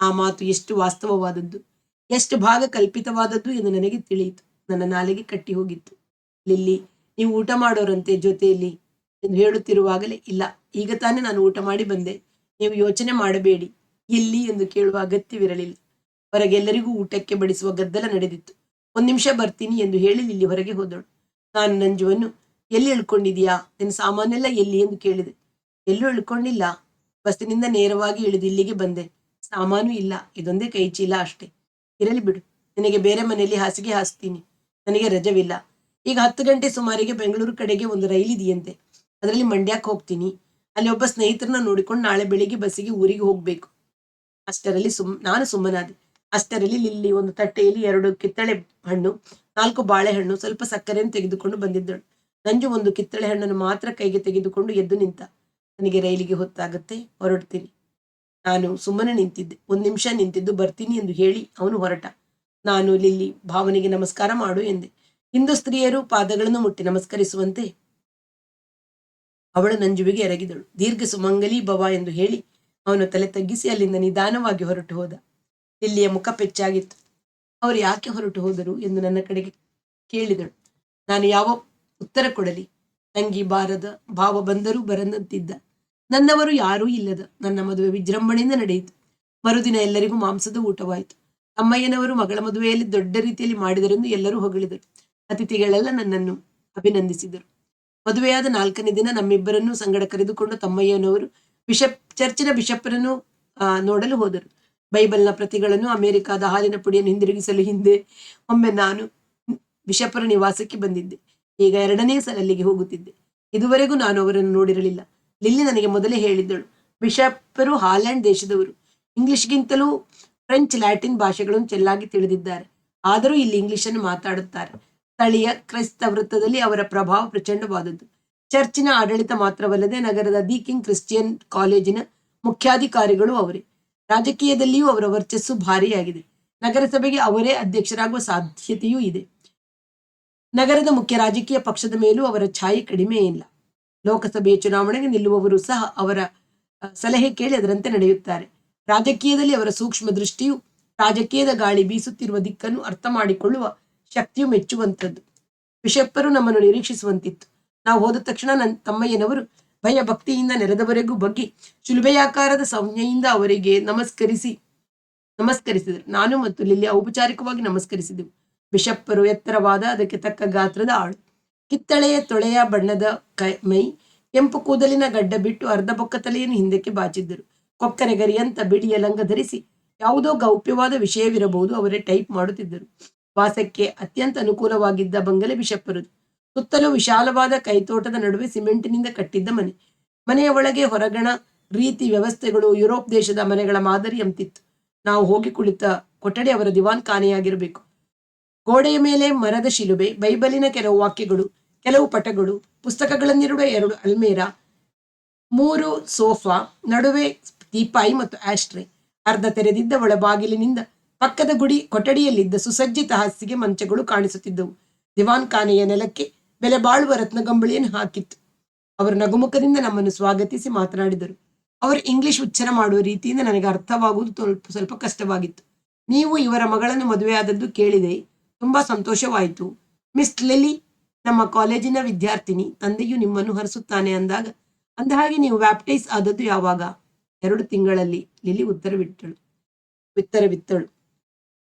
[SPEAKER 1] ಆ ಮಾತು ಎಷ್ಟು ವಾಸ್ತವವಾದದ್ದು, ಎಷ್ಟು ಭಾಗ ಕಲ್ಪಿತವಾದದ್ದು ಎಂದು ನನಗೆ ತಿಳಿಯಿತು. ನನ್ನ ನಾಲಿಗೆ ಕಟ್ಟಿ ಹೋಗಿತ್ತು. ಲಿಲ್ಲಿ, ನೀವು ಊಟ ಮಾಡೋರಂತೆ ಜೊತೆಯಲ್ಲಿ ಎಂದು ಹೇಳುತ್ತಿರುವಾಗಲೇ, ಇಲ್ಲ, ಈಗ ತಾನೇ ನಾನು ಊಟ ಮಾಡಿ ಬಂದೆ, ನೀವು ಯೋಚನೆ ಮಾಡಬೇಡಿ, ಎಲ್ಲಿ ಎಂದು ಕೇಳುವ ಅಗತ್ಯವಿರಲಿಲ್ಲ. ಹೊರಗೆಲ್ಲರಿಗೂ ಊಟಕ್ಕೆ ಬಡಿಸುವ ಗದ್ದಲ ನಡೆದಿತ್ತು. 1 ನಿಮಿಷ ಬರ್ತೀನಿ ಎಂದು ಹೇಳಿ ಲಿಲ್ಲಿ ಹೊರಗೆ ಹೋದಳು. ನಾನು ನಂಜುವನ್ನು, ಎಲ್ಲಿ ಇಳ್ಕೊಂಡಿದೀಯಾ, ನಿನ್ನ ಸಾಮಾನೆಲ್ಲ ಎಲ್ಲಿ ಎಂದು ಕೇಳಿದೆ. ಎಲ್ಲೂ ಇಳ್ಕೊಂಡಿಲ್ಲ, ಬಸ್ಸಿನಿಂದ ನೇರವಾಗಿ ಇಳಿದು ಇಲ್ಲಿಗೆ ಬಂದೆ. ಸಾಮಾನು ಇಲ್ಲ, ಇದೊಂದೇ ಕೈ ಚೀಲ ಅಷ್ಟೇ. ಇರಲಿ ಬಿಡು, ನಿನಗೆ ಬೇರೆ ಮನೆಯಲ್ಲಿ ಹಾಸಿಗೆ ಹಾಸ್ತೀನಿ, ನನಗೆ ರಜವಿಲ್ಲ. ಈಗ 10 ಗಂಟೆ ಸುಮಾರಿಗೆ ಬೆಂಗಳೂರು ಕಡೆಗೆ ಒಂದು ರೈಲಿದೆಯಂತೆ, ಅದರಲ್ಲಿ ಮಂಡ್ಯಕ್ಕೆ ಹೋಗ್ತೀನಿ. ಅಲ್ಲಿ ಒಬ್ಬ ಸ್ನೇಹಿತರನ್ನ ನೋಡಿಕೊಂಡು ನಾಳೆ ಬೆಳಿಗ್ಗೆ ಬಸ್ಸಿಗೆ ಊರಿಗೆ ಹೋಗ್ಬೇಕು. ಅಷ್ಟರಲ್ಲಿ ನಾನು ಸುಮ್ಮನಾದೆ. ಅಷ್ಟರಲ್ಲಿ ಲಿಲ್ಲಿ ಒಂದು ತಟ್ಟೆಯಲ್ಲಿ 2 ಕಿತ್ತಳೆ ಹಣ್ಣು, 4 ಬಾಳೆಹಣ್ಣು, ಸ್ವಲ್ಪ ಸಕ್ಕರೆಯನ್ನು ತೆಗೆದುಕೊಂಡು ಬಂದಿದ್ದಳು. ನಂಜು ಒಂದು ಕಿತ್ತಳೆ ಹಣ್ಣನ್ನು ಮಾತ್ರ ಕೈಗೆ ತೆಗೆದುಕೊಂಡು ಎದ್ದು ನಿಂತ. ನನಗೆ ರೈಲಿಗೆ ಹೊತ್ತಾಗತ್ತೆ, ಹೊರಡ್ತೀನಿ. ನಾನು ಸುಮ್ಮನೆ ನಿಂತಿದ್ದೆ. 1 ನಿಮಿಷ ನಿಂತಿದ್ದು ಬರ್ತೀನಿ ಎಂದು ಹೇಳಿ ಅವನು ಹೊರಟ. ನಾನು ಲಿಲ್ಲಿ, ಭಾವನೆಗೆ ನಮಸ್ಕಾರ ಮಾಡು ಎಂದೆ. ಹಿಂದೂ ಸ್ತ್ರೀಯರು ಪಾದಗಳನ್ನು ಮುಟ್ಟಿ ನಮಸ್ಕರಿಸುವಂತೆ ಅವಳು ನಂಜುವಿಗೆ ಎರಗಿದಳು. ದೀರ್ಘ ಸುಮಂಗಲಿ ಭವ ಎಂದು ಹೇಳಿ ಅವನು ತಲೆ ತಗ್ಗಿಸಿ ಅಲ್ಲಿಂದ ನಿಧಾನವಾಗಿ ಹೊರಟು ಹೋದ. ಲಿಲ್ಲಿಯ ಮುಖ ಪೆಚ್ಚಾಗಿತ್ತು. ಅವರು ಯಾಕೆ ಹೊರಟು ಹೋದರು ಎಂದು ನನ್ನ ಕಡೆಗೆ ಕೇಳಿದಳು. ನಾನು ಯಾವ ಉತ್ತರ ಕೊಡಲಿ? ತಂಗಿ ಬಾರದ ಭಾವ ಬಂದರೂ ಬರದಂತಿದ್ದ. ನನ್ನವರು ಯಾರೂ ಇಲ್ಲದ ನನ್ನ ಮದುವೆ ವಿಜೃಂಭಣೆಯಿಂದ ನಡೆಯಿತು. ಮರುದಿನ ಎಲ್ಲರಿಗೂ ಮಾಂಸದ ಊಟವಾಯಿತು. ತಮ್ಮಯ್ಯನವರು ಮಗಳ ಮದುವೆಯಲ್ಲಿ ದೊಡ್ಡ ರೀತಿಯಲ್ಲಿ ಮಾಡಿದರೆಂದು ಎಲ್ಲರೂ ಹೊಗಳಿದರು. ಅತಿಥಿಗಳೆಲ್ಲ ನನ್ನನ್ನು ಅಭಿನಂದಿಸಿದರು. ಮದುವೆಯಾದ 4ನೇ ದಿನ ನಮ್ಮಿಬ್ಬರನ್ನು ಸಂಗಡ ಕರೆದುಕೊಂಡು ತಮ್ಮಯ್ಯನವರು ಚರ್ಚಿನ ಬಿಷಪ್ಪರನ್ನು ನೋಡಲು ಹೋದರು. ಬೈಬಲ್ನ ಪ್ರತಿಗಳನ್ನು, ಅಮೆರಿಕಾದ ಹಾಲಿನ ಪುಡಿಯನ್ನು ಹಿಂದಿರುಗಿಸಲು ಹಿಂದೆ ಒಮ್ಮೆ ನಾನು ಬಿಷಪ್ಪರ ನಿವಾಸಕ್ಕೆ ಬಂದಿದ್ದೆ. ಈಗ 2ನೇ ಸಲ ಅಲ್ಲಿಗೆ ಹೋಗುತ್ತಿದ್ದೆ. ಇದುವರೆಗೂ ನಾನು ಅವರನ್ನು ನೋಡಿರಲಿಲ್ಲ. ಲಿಲ್ಲಿ ನನಗೆ ಮೊದಲೇ ಹೇಳಿದ್ದಳು, ಬಿಷಪ್ಪರು ಹಾಲೆಂಡ್ ದೇಶದವರು. ಇಂಗ್ಲಿಷ್ಗಿಂತಲೂ ಫ್ರೆಂಚ್, ಲ್ಯಾಟಿನ್ ಭಾಷೆಗಳನ್ನು ಚೆನ್ನಾಗಿ ತಿಳಿದಿದ್ದಾರೆ. ಆದರೂ ಇಲ್ಲಿ ಇಂಗ್ಲಿಷನ್ನು ಮಾತಾಡುತ್ತಾರೆ. ಸ್ಥಳೀಯ ಕ್ರೈಸ್ತ ವೃತ್ತದಲ್ಲಿ ಅವರ ಪ್ರಭಾವ ಪ್ರಚಂಡವಾದದ್ದು. ಚರ್ಚಿನ ಆಡಳಿತ ಮಾತ್ರವಲ್ಲದೆ ನಗರದ ದಿ ಕಿಂಗ್ ಕ್ರಿಶ್ಚಿಯನ್ ಕಾಲೇಜಿನ ಮುಖ್ಯಾಧಿಕಾರಿಗಳು ಅವರೇ. ರಾಜಕೀಯದಲ್ಲಿಯೂ ಅವರ ವರ್ಚಸ್ಸು ಭಾರಿಯಾಗಿದೆ. ನಗರಸಭೆಗೆ ಅವರೇ ಅಧ್ಯಕ್ಷರಾಗುವ ಸಾಧ್ಯತೆಯೂ ಇದೆ. ನಗರದ ಮುಖ್ಯ ರಾಜಕೀಯ ಪಕ್ಷದ ಮೇಲೂ ಅವರ ಛಾಯೆ ಕಡಿಮೆ ಇಲ್ಲ. ಲೋಕಸಭೆಯ ಚುನಾವಣೆಗೆ ನಿಲ್ಲುವವರು ಸಹ ಅವರ ಸಲಹೆ ಕೇಳಿ ಅದರಂತೆ ನಡೆಯುತ್ತಾರೆ. ರಾಜಕೀಯದಲ್ಲಿ ಅವರ ಸೂಕ್ಷ್ಮ ದೃಷ್ಟಿಯು ರಾಜಕೀಯದ ಗಾಳಿ ಬೀಸುತ್ತಿರುವ ದಿಕ್ಕನ್ನು ಅರ್ಥ ಮಾಡಿಕೊಳ್ಳುವ ಶಕ್ತಿಯು ಮೆಚ್ಚುವಂಥದ್ದು. ಬಿಷಪ್ಪರು ನಮ್ಮನ್ನು ನಿರೀಕ್ಷಿಸುವಂತಿತ್ತು. ನಾವು ಹೋದ ತಕ್ಷಣ ನನ್ನ ತಮ್ಮಯ್ಯನವರು ಭಯ ಭಕ್ತಿಯಿಂದ ನೆರೆದವರೆಗೂ ಬಗ್ಗಿ ಶಿಲುಬೆಯಾಕಾರದ ಸಂಜ್ಞೆಯಿಂದ ಅವರಿಗೆ ನಮಸ್ಕರಿಸಿದರು. ನಾನು ಮತ್ತು ಲಿಲ್ಲಿ ಔಪಚಾರಿಕವಾಗಿ ನಮಸ್ಕರಿಸಿದೆವು. ಬಿಷಪ್ಪರು ಎತ್ತರವಾದ, ಅದಕ್ಕೆ ತಕ್ಕ ಗಾತ್ರದ ಆಳು. ಕಿತ್ತಳೆಯ ತೊಳೆಯ ಬಣ್ಣದ ಮೈ, ಕೆಂಪು ಕೂದಲಿನ ಗಡ್ಡ ಬಿಟ್ಟು ಅರ್ಧ ಬೊಕ್ಕ ತಲೆಯನ್ನು ಹಿಂದಕ್ಕೆ ಬಾಚಿದ್ದರು. ಕೊಕ್ಕರೆ ಗರಿಯಂತ ಬಿಳಿಯ ಲಂಗ ಧರಿಸಿ ಯಾವುದೋ ಗೌಪ್ಯವಾದ ವಿಷಯವಿರಬಹುದು ಅವರೇ ಟೈಪ್ ಮಾಡುತ್ತಿದ್ದರು. ವಾಸಕ್ಕೆ ಅತ್ಯಂತ ಅನುಕೂಲವಾಗಿದ್ದ ಬಂಗಲೆ ಬಿಷಪ್ಪರದು. ಸುತ್ತಲೂ ವಿಶಾಲವಾದ ಕೈತೋಟದ ನಡುವೆ ಸಿಮೆಂಟಿನಿಂದ ಕಟ್ಟಿದ್ದ ಮನೆ. ಮನೆಯ ಒಳಗೆ ಹೊರಗಣ ರೀತಿ ವ್ಯವಸ್ಥೆಗಳು ಯುರೋಪ್ ದೇಶದ ಮನೆಗಳ ಮಾದರಿಯಂತಿತ್ತು. ನಾವು ಹೋಗಿ ಕುಳಿತ ಕೊಠಡಿ ಅವರ ದಿವಾನ್ ಖಾನೆಯಾಗಿರಬೇಕು. ಗೋಡೆಯ ಮೇಲೆ ಮರದ ಶಿಲುಬೆ, ಬೈಬಲಿನ ಕೆಲವು ವಾಕ್ಯಗಳು, ಕೆಲವು ಪಟಗಳು, ಪುಸ್ತಕಗಳನ್ನಿರುವ 2 ಅಲ್ಮೇರಾ, 3 ಸೋಫಾ, ನಡುವೆ ಟೀಪಾಯಿ ಮತ್ತು ಆಸ್ಟ್ರೆ. ಅರ್ಧ ತೆರೆದಿದ್ದ ಒಳಬಾಗಿಲಿನಿಂದ ಪಕ್ಕದ ಕೊಠಡಿಯಲ್ಲಿದ್ದ ಸುಸಜ್ಜಿತ ಹಾಸಿಗೆ ಮಂಚಗಳು ಕಾಣಿಸುತ್ತಿದ್ದವು. ದಿವಾನ್ ಖಾನೆಯ ನೆಲಕ್ಕೆ ಬೆಲೆ ಬಾಳುವ ರತ್ನಗಂಬಳಿಯನ್ನು ಹಾಕಿತ್ತು. ಅವರು ನಗುಮುಖದಿಂದ ನಮ್ಮನ್ನು ಸ್ವಾಗತಿಸಿ ಮಾತನಾಡಿದರು. ಅವರು ಇಂಗ್ಲಿಷ್ ಉಚ್ಚಾರ ಮಾಡುವ ರೀತಿಯಿಂದ ನನಗೆ ಅರ್ಥವಾಗುವುದು ಸ್ವಲ್ಪ ಕಷ್ಟವಾಗಿತ್ತು. ನೀವು ಇವರ ಮಗಳನ್ನು ಮದುವೆಯಾದದ್ದು ಕೇಳಿದೆ, ತುಂಬಾ ಸಂತೋಷವಾಯಿತು. ಮಿಸ್ ಲಿಲಿ ನಮ್ಮ ಕಾಲೇಜಿನ ವಿದ್ಯಾರ್ಥಿನಿ. ತಂದೆಯು ನಿಮ್ಮನ್ನು ಹರಿಸುತ್ತಾನೆ ಅಂದಹಾಗೆ ನೀವು ಬ್ಯಾಪ್ಟೈಸ್ ಆದದ್ದು ಯಾವಾಗ? 2 ತಿಂಗಳಲ್ಲಿ, ಲಿಲಿ ಉತ್ತರವಿತ್ತಳು.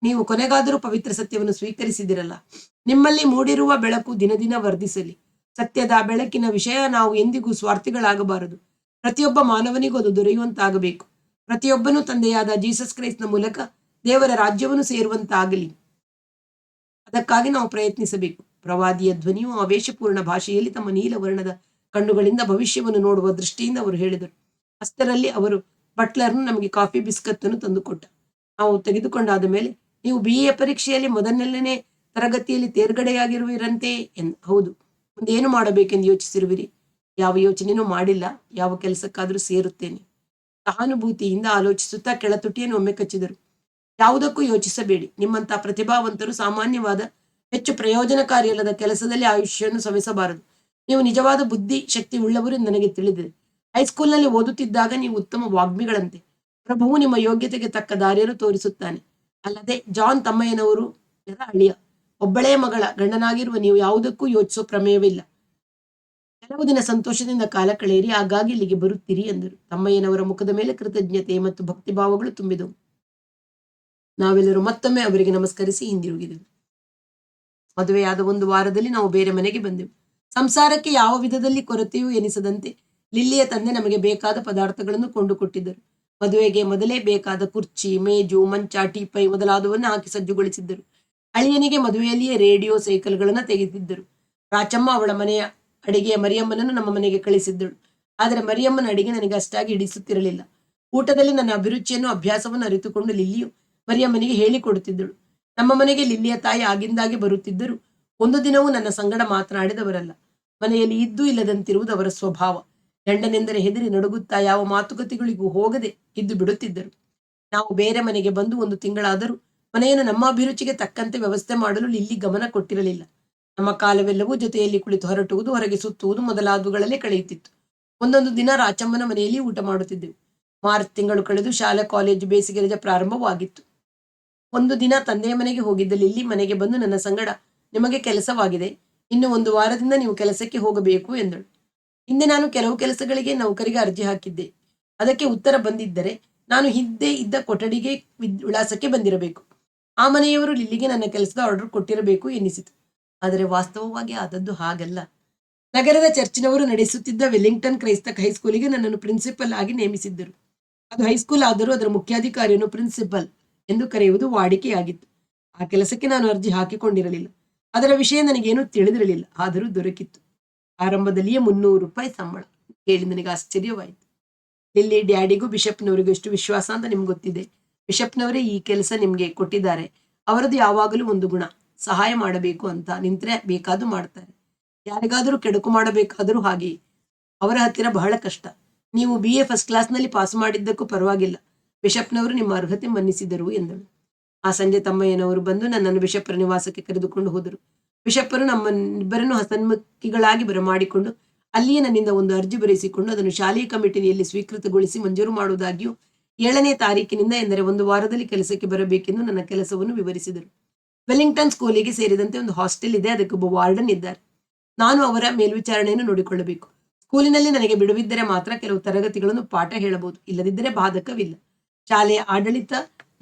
[SPEAKER 1] ನೀವು ಕೊನೆಗಾದರೂ ಪವಿತ್ರ ಸತ್ಯವನ್ನು ಸ್ವೀಕರಿಸಿದಿರಲ್ಲ. ನಿಮ್ಮಲ್ಲಿ ಮೂಡಿರುವ ಬೆಳಕು ದಿನದಿನ ವರ್ಧಿಸಲಿ. ಸತ್ಯದ ಬೆಳಕಿನ ವಿಷಯ ನಾವು ಎಂದಿಗೂ ಸ್ವಾರ್ಥಿಗಳಾಗಬಾರದು. ಪ್ರತಿಯೊಬ್ಬ ಮಾನವನಿಗೂ ಅದು ದೊರೆಯುವಂತಾಗಬೇಕು. ಪ್ರತಿಯೊಬ್ಬನೂ ತಂದೆಯಾದ ಜೀಸಸ್ ಕ್ರೈಸ್ಟ್ನ ಮೂಲಕ ದೇವರ ರಾಜ್ಯವನ್ನು ಸೇರುವಂತಾಗಲಿ. ಅದಕ್ಕಾಗಿ ನಾವು ಪ್ರಯತ್ನಿಸಬೇಕು. ಪ್ರವಾದಿಯ ಧ್ವನಿಯು ಆವೇಶಪೂರ್ಣ ಭಾಷೆಯಲ್ಲಿ ತಮ್ಮ ನೀಲವರ್ಣದ ಕಣ್ಣುಗಳಿಂದ ಭವಿಷ್ಯವನ್ನು ನೋಡುವ ದೃಷ್ಟಿಯಿಂದ ಅವರು ಹೇಳಿದರು. ಅಷ್ಟರಲ್ಲಿ ಅವರು ಬಟ್ಲರ್ನು ನಮಗೆ ಕಾಫಿ ಬಿಸ್ಕತ್ತನ್ನು ತಂದುಕೊಟ್ಟ. ನಾವು ತೆಗೆದುಕೊಂಡಾದ ಮೇಲೆ, ನೀವು BA ಪರೀಕ್ಷೆಯಲ್ಲಿ ಮೊದಲನೇ ತರಗತಿಯಲ್ಲಿ ತೇರ್ಗಡೆಯಾಗಿರುವಿರಂತೆ ಹೌದು. ಮುಂದೇನು ಮಾಡಬೇಕೆಂದು ಯೋಚಿಸಿರುವಿರಿ? ಯಾವ ಯೋಚನೆಯೂ ಮಾಡಿಲ್ಲ. ಯಾವ ಕೆಲಸಕ್ಕಾದರೂ ಸೇರುತ್ತೇನೆ. ಸಹಾನುಭೂತಿಯಿಂದ ಆಲೋಚಿಸುತ್ತಾ ಕೆಳತುಟಿಯನ್ನು ಒಮ್ಮೆ ಕಚ್ಚಿದರು. ಯಾವುದಕ್ಕೂ ಯೋಚಿಸಬೇಡಿ. ನಿಮ್ಮಂಥ ಪ್ರತಿಭಾವಂತರು ಸಾಮಾನ್ಯವಾದ ಹೆಚ್ಚು ಪ್ರಯೋಜನಕಾರಿಯಲ್ಲದ ಕೆಲಸದಲ್ಲಿ ಆಯುಷ್ಯವನ್ನು ಸವೆಸಬಾರದು. ನೀವು ನಿಜವಾದ ಬುದ್ಧಿ ಶಕ್ತಿ ಉಳ್ಳವರು ಎಂದು ನನಗೆ ತಿಳಿದಿದೆ. ಹೈಸ್ಕೂಲ್ನಲ್ಲಿ ಓದುತ್ತಿದ್ದಾಗ ನೀವು ಉತ್ತಮ ವಾಗ್ಮಿಗಳಂತೆ. ಪ್ರಭುವು ನಿಮ್ಮ ಯೋಗ್ಯತೆಗೆ ತಕ್ಕ ದಾರಿಯನ್ನು ತೋರಿಸುತ್ತಾನೆ. ಅಲ್ಲದೆ ಜಾನ್ ತಮ್ಮಯ್ಯನವರು ಅಳಿಯ, ಒಬ್ಬಳೇ ಮಗಳ ಗಂಡನಾಗಿರುವ ನೀವು ಯಾವುದಕ್ಕೂ ಯೋಚಿಸುವ ಪ್ರಮೇಯವಿಲ್ಲ. ಕೆಲವು ದಿನ ಸಂತೋಷದಿಂದ ಕಾಲ ಕಳೆಯಿರಿ, ಆಗಾಗಿ ಇಲ್ಲಿಗೆ ಬರುತ್ತೀರಿ ಎಂದರು. ತಮ್ಮಯ್ಯನವರ ಮುಖದ ಮೇಲೆ ಕೃತಜ್ಞತೆ ಮತ್ತು ಭಕ್ತಿಭಾವಗಳು ತುಂಬಿದವು. ನಾವೆಲ್ಲರೂ ಮತ್ತೊಮ್ಮೆ ಅವರಿಗೆ ನಮಸ್ಕರಿಸಿ ಹಿಂದಿರುಗಿದೆವು. ಮದುವೆಯಾದ 1 ವಾರದಲ್ಲಿ ನಾವು ಬೇರೆ ಮನೆಗೆ ಬಂದೆವು. ಸಂಸಾರಕ್ಕೆ ಯಾವ ವಿಧದಲ್ಲಿ ಕೊರತೆಯೂ ಎನಿಸದಂತೆ ಲಿಲ್ಲಿಯ ತಂದೆ ನಮಗೆ ಬೇಕಾದ ಪದಾರ್ಥಗಳನ್ನು ಕೊಂಡುಕೊಟ್ಟಿದ್ದರು. ಮದುವೆಗೆ ಮೊದಲೇ ಬೇಕಾದ ಕುರ್ಚಿ, ಮೇಜು, ಮಂಚ, ಟೀಪೈ ಮೊದಲಾದವನ್ನು ಹಾಕಿ ಸಜ್ಜುಗೊಳಿಸಿದ್ದರು. ಅಳಿಯನಿಗೆ ಮದುವೆಯಲ್ಲಿಯೇ ರೇಡಿಯೋ, ಸೈಕಲ್ಗಳನ್ನು ತೆಗೆದಿದ್ದರು. ರಾಚಮ್ಮ ಅವಳ ಮನೆಯ ಅಡಿಗೆಯ ಮರಿಯಮ್ಮನನ್ನು ನಮ್ಮ ಮನೆಗೆ ಕಳಿಸಿದ್ದಳು. ಆದರೆ ಮರಿಯಮ್ಮನ ಅಡಿಗೆ ನನಗೆ ಅಷ್ಟಾಗಿ ಹಿಡಿಸುತ್ತಿರಲಿಲ್ಲ. ಊಟದಲ್ಲಿ ನನ್ನ ಅಭಿರುಚಿಯನ್ನು ಅಭ್ಯಾಸವನ್ನು ಅರಿತುಕೊಂಡು ಲಿಲ್ಲಿಯು ಮರಿಯಮ್ಮನಿಗೆ ಹೇಳಿಕೊಡುತ್ತಿದ್ದಳು. ನಮ್ಮ ಮನೆಗೆ ಲಿಲ್ಲಿಯ ತಾಯಿ ಆಗಿಂದಾಗೆ ಬರುತ್ತಿದ್ದರು. ಒಂದು ದಿನವೂ ನನ್ನ ಸಂಗಡ ಮಾತನಾಡಿದವರಲ್ಲ. ಮನೆಯಲ್ಲಿ ಇದ್ದೂ ಇಲ್ಲದಂತಿರುವುದು ಅವರ ಸ್ವಭಾವ. ಗಂಡನೆಂದರೆ ಹೆದರಿ ನಡುಗುತ್ತಾ ಯಾವ ಮಾತುಕತೆಗಳಿಗೂ ಹೋಗದೆ ಇದ್ದು ಬಿಡುತ್ತಿದ್ದರು. ನಾವು ಬೇರೆ ಮನೆಗೆ ಬಂದು 1 ತಿಂಗಳಾದರೂ ಮನೆಯನ್ನು ನಮ್ಮ ಅಭಿರುಚಿಗೆ ತಕ್ಕಂತೆ ವ್ಯವಸ್ಥೆ ಮಾಡಲು ಲಿಲ್ಲಿ ಗಮನ ಕೊಟ್ಟಿರಲಿಲ್ಲ. ನಮ್ಮ ಕಾಲವೆಲ್ಲವೂ ಜೊತೆಯಲ್ಲಿ ಕುಳಿತು ಹೊರಟುವುದು, ಹೊರಗೆ ಸುತ್ತುವುದು ಮೊದಲಾದವುಗಳಲ್ಲೇ ಕಳೆಯುತ್ತಿತ್ತು. ಒಂದೊಂದು ದಿನ ರಾಚಮ್ಮನ ಮನೆಯಲ್ಲಿ ಊಟ ಮಾಡುತ್ತಿದ್ದೆವು. ಮಾರ್ಚ್ ತಿಂಗಳು ಕಳೆದು ಶಾಲೆ ಕಾಲೇಜು ಬೇಸಿಗೆ ರಜೆ ಪ್ರಾರಂಭವಾಗಿತ್ತು. ಒಂದು ದಿನ ತಂದೆಯ ಮನೆಗೆ ಹೋಗಿದ್ದ ಲಿಲ್ಲಿ ಮನೆಗೆ ಬಂದು ನನ್ನ ಸಂಗಡ, ನಿಮಗೆ ಕೆಲಸವಾಗಿದೆ, ಇನ್ನು 1 ವಾರದಿಂದ ನೀವು ಕೆಲಸಕ್ಕೆ ಹೋಗಬೇಕು ಎಂದಳು. ಹಿಂದೆ ನಾನು ಕೆಲವು ಕೆಲಸಗಳಿಗೆ ನೌಕರಿಗೆ ಅರ್ಜಿ ಹಾಕಿದ್ದೆ. ಅದಕ್ಕೆ ಉತ್ತರ ಬಂದಿದ್ದರೆ ನಾನು ಹಿಂದೆ ಇದ್ದ ಕೊಠಡಿಗೆ ವಿಳಾಸಕ್ಕೆ ಬಂದಿರಬೇಕು. ಆ ಮನೆಯವರು ಲಿಲ್ಲಿಗೆ ನನ್ನ ಕೆಲಸದ ಆರ್ಡರ್ ಕೊಟ್ಟಿರಬೇಕು ಎನ್ನಿಸಿತು. ಆದರೆ ವಾಸ್ತವವಾಗಿ ಆದದ್ದು ಹಾಗಲ್ಲ. ನಗರದ ಚರ್ಚಿನವರು ನಡೆಸುತ್ತಿದ್ದ ವೆಲ್ಲಿಂಗ್ಟನ್ ಕ್ರೈಸ್ತ ಹೈಸ್ಕೂಲಿಗೆ ನನ್ನನ್ನು ಪ್ರಿನ್ಸಿಪಲ್ ಆಗಿ ನೇಮಿಸಿದ್ದರು. ಅದು ಹೈಸ್ಕೂಲ್ ಆದರೂ ಅದರ ಮುಖ್ಯಾಧಿಕಾರಿಯನ್ನು ಪ್ರಿನ್ಸಿಪಲ್ ಎಂದು ಕರೆಯುವುದು ವಾಡಿಕೆಯಾಗಿತ್ತು. ಆ ಕೆಲಸಕ್ಕೆ ನಾನು ಅರ್ಜಿ ಹಾಕಿಕೊಂಡಿರಲಿಲ್ಲ. ಅದರ ವಿಷಯ ನನಗೇನು ತಿಳಿದಿರಲಿಲ್ಲ. ಆದರೂ ದೊರಕಿತ್ತು. ಆರಂಭದಲ್ಲಿಯೇ 300 ರೂಪಾಯಿ ಸಂಬಳ. ಕೇಳಿ ನನಗೆ ಆಶ್ಚರ್ಯವಾಯಿತು. ಇಲ್ಲಿ ಡ್ಯಾಡಿಗೂ ಬಿಷಪ್ನವರಿಗೂ ಎಷ್ಟು ವಿಶ್ವಾಸ ಅಂತ ನಿಮ್ಗೆ ಗೊತ್ತಿದೆ. ಬಿಷಪ್ನವರೇ ಈ ಕೆಲಸ ನಿಮ್ಗೆ ಕೊಟ್ಟಿದ್ದಾರೆ. ಅವರದ್ದು ಯಾವಾಗಲೂ ಒಂದು ಗುಣ, ಸಹಾಯ ಮಾಡಬೇಕು ಅಂತ ನಿಂತ್ರೆ ಬೇಕಾದ್ರೂ ಮಾಡ್ತಾರೆ. ಯಾರಿಗಾದರೂ ಕೆಡುಕು ಮಾಡಬೇಕಾದರೂ ಹಾಗೆಯೇ. ಅವರ ಹತ್ತಿರ ಬಹಳ ಕಷ್ಟ. ನೀವು BA ಫಸ್ಟ್ ಕ್ಲಾಸ್ನಲ್ಲಿ ಪಾಸ್ ಮಾಡಿದ್ದಕ್ಕೂ ಪರವಾಗಿಲ್ಲ. ಬಿಷಪ್ನವರು ನಿಮ್ಮ ಅರ್ಹತೆ ಮನ್ನಿಸಿದರು ಎಂದಳು. ಆ ಸಂಜೆ ತಮ್ಮಯ್ಯನವರು ಬಂದು ನನ್ನನ್ನು ಬಿಷಪ್ಪರ ನಿವಾಸಕ್ಕೆ ಕರೆದುಕೊಂಡು ಹೋದರು. ಬಿಷಪ್ಪರು ನಮ್ಮನ್ನಿಬ್ಬರನ್ನು ಹಸನ್ಮುಖಿಗಳಾಗಿ ಬರಮಾಡಿಕೊಂಡು ಅಲ್ಲಿಯೇ ನನ್ನಿಂದ ಒಂದು ಅರ್ಜಿ ಬರೆಸಿಕೊಂಡು ಅದನ್ನು ಶಾಲೆಯ ಕಮಿಟಿಯಲ್ಲಿ ಸ್ವೀಕೃತಗೊಳಿಸಿ ಮಂಜೂರು ಮಾಡುವುದಾಗಿಯೂ 7ನೇ ತಾರೀಕಿನಿಂದ ಎಂದರೆ 1 ವಾರದಲ್ಲಿ ಕೆಲಸಕ್ಕೆ ಬರಬೇಕೆಂದು ನನ್ನ ಕೆಲಸವನ್ನು ವಿವರಿಸಿದರು. ವೆಲ್ಲಿಂಗ್ಟನ್ ಸ್ಕೂಲಿಗೆ ಸೇರಿದಂತೆ ಒಂದು ಹಾಸ್ಟೆಲ್ ಇದೆ. ಅದಕ್ಕೆ ಒಬ್ಬ ವಾರ್ಡನ್ ಇದ್ದಾರೆ. ನಾನು ಅವರ ಮೇಲ್ವಿಚಾರಣೆಯನ್ನು ನೋಡಿಕೊಳ್ಳಬೇಕು. ಸ್ಕೂಲಿನಲ್ಲಿ ನನಗೆ ಬಿಡುವಿದ್ದರೆ ಮಾತ್ರ ಕೆಲವು ತರಗತಿಗಳನ್ನು ಪಾಠ ಹೇಳಬಹುದು, ಇಲ್ಲದಿದ್ದರೆ ಬಾಧಕವಿಲ್ಲ. ಶಾಲೆಯ ಆಡಳಿತ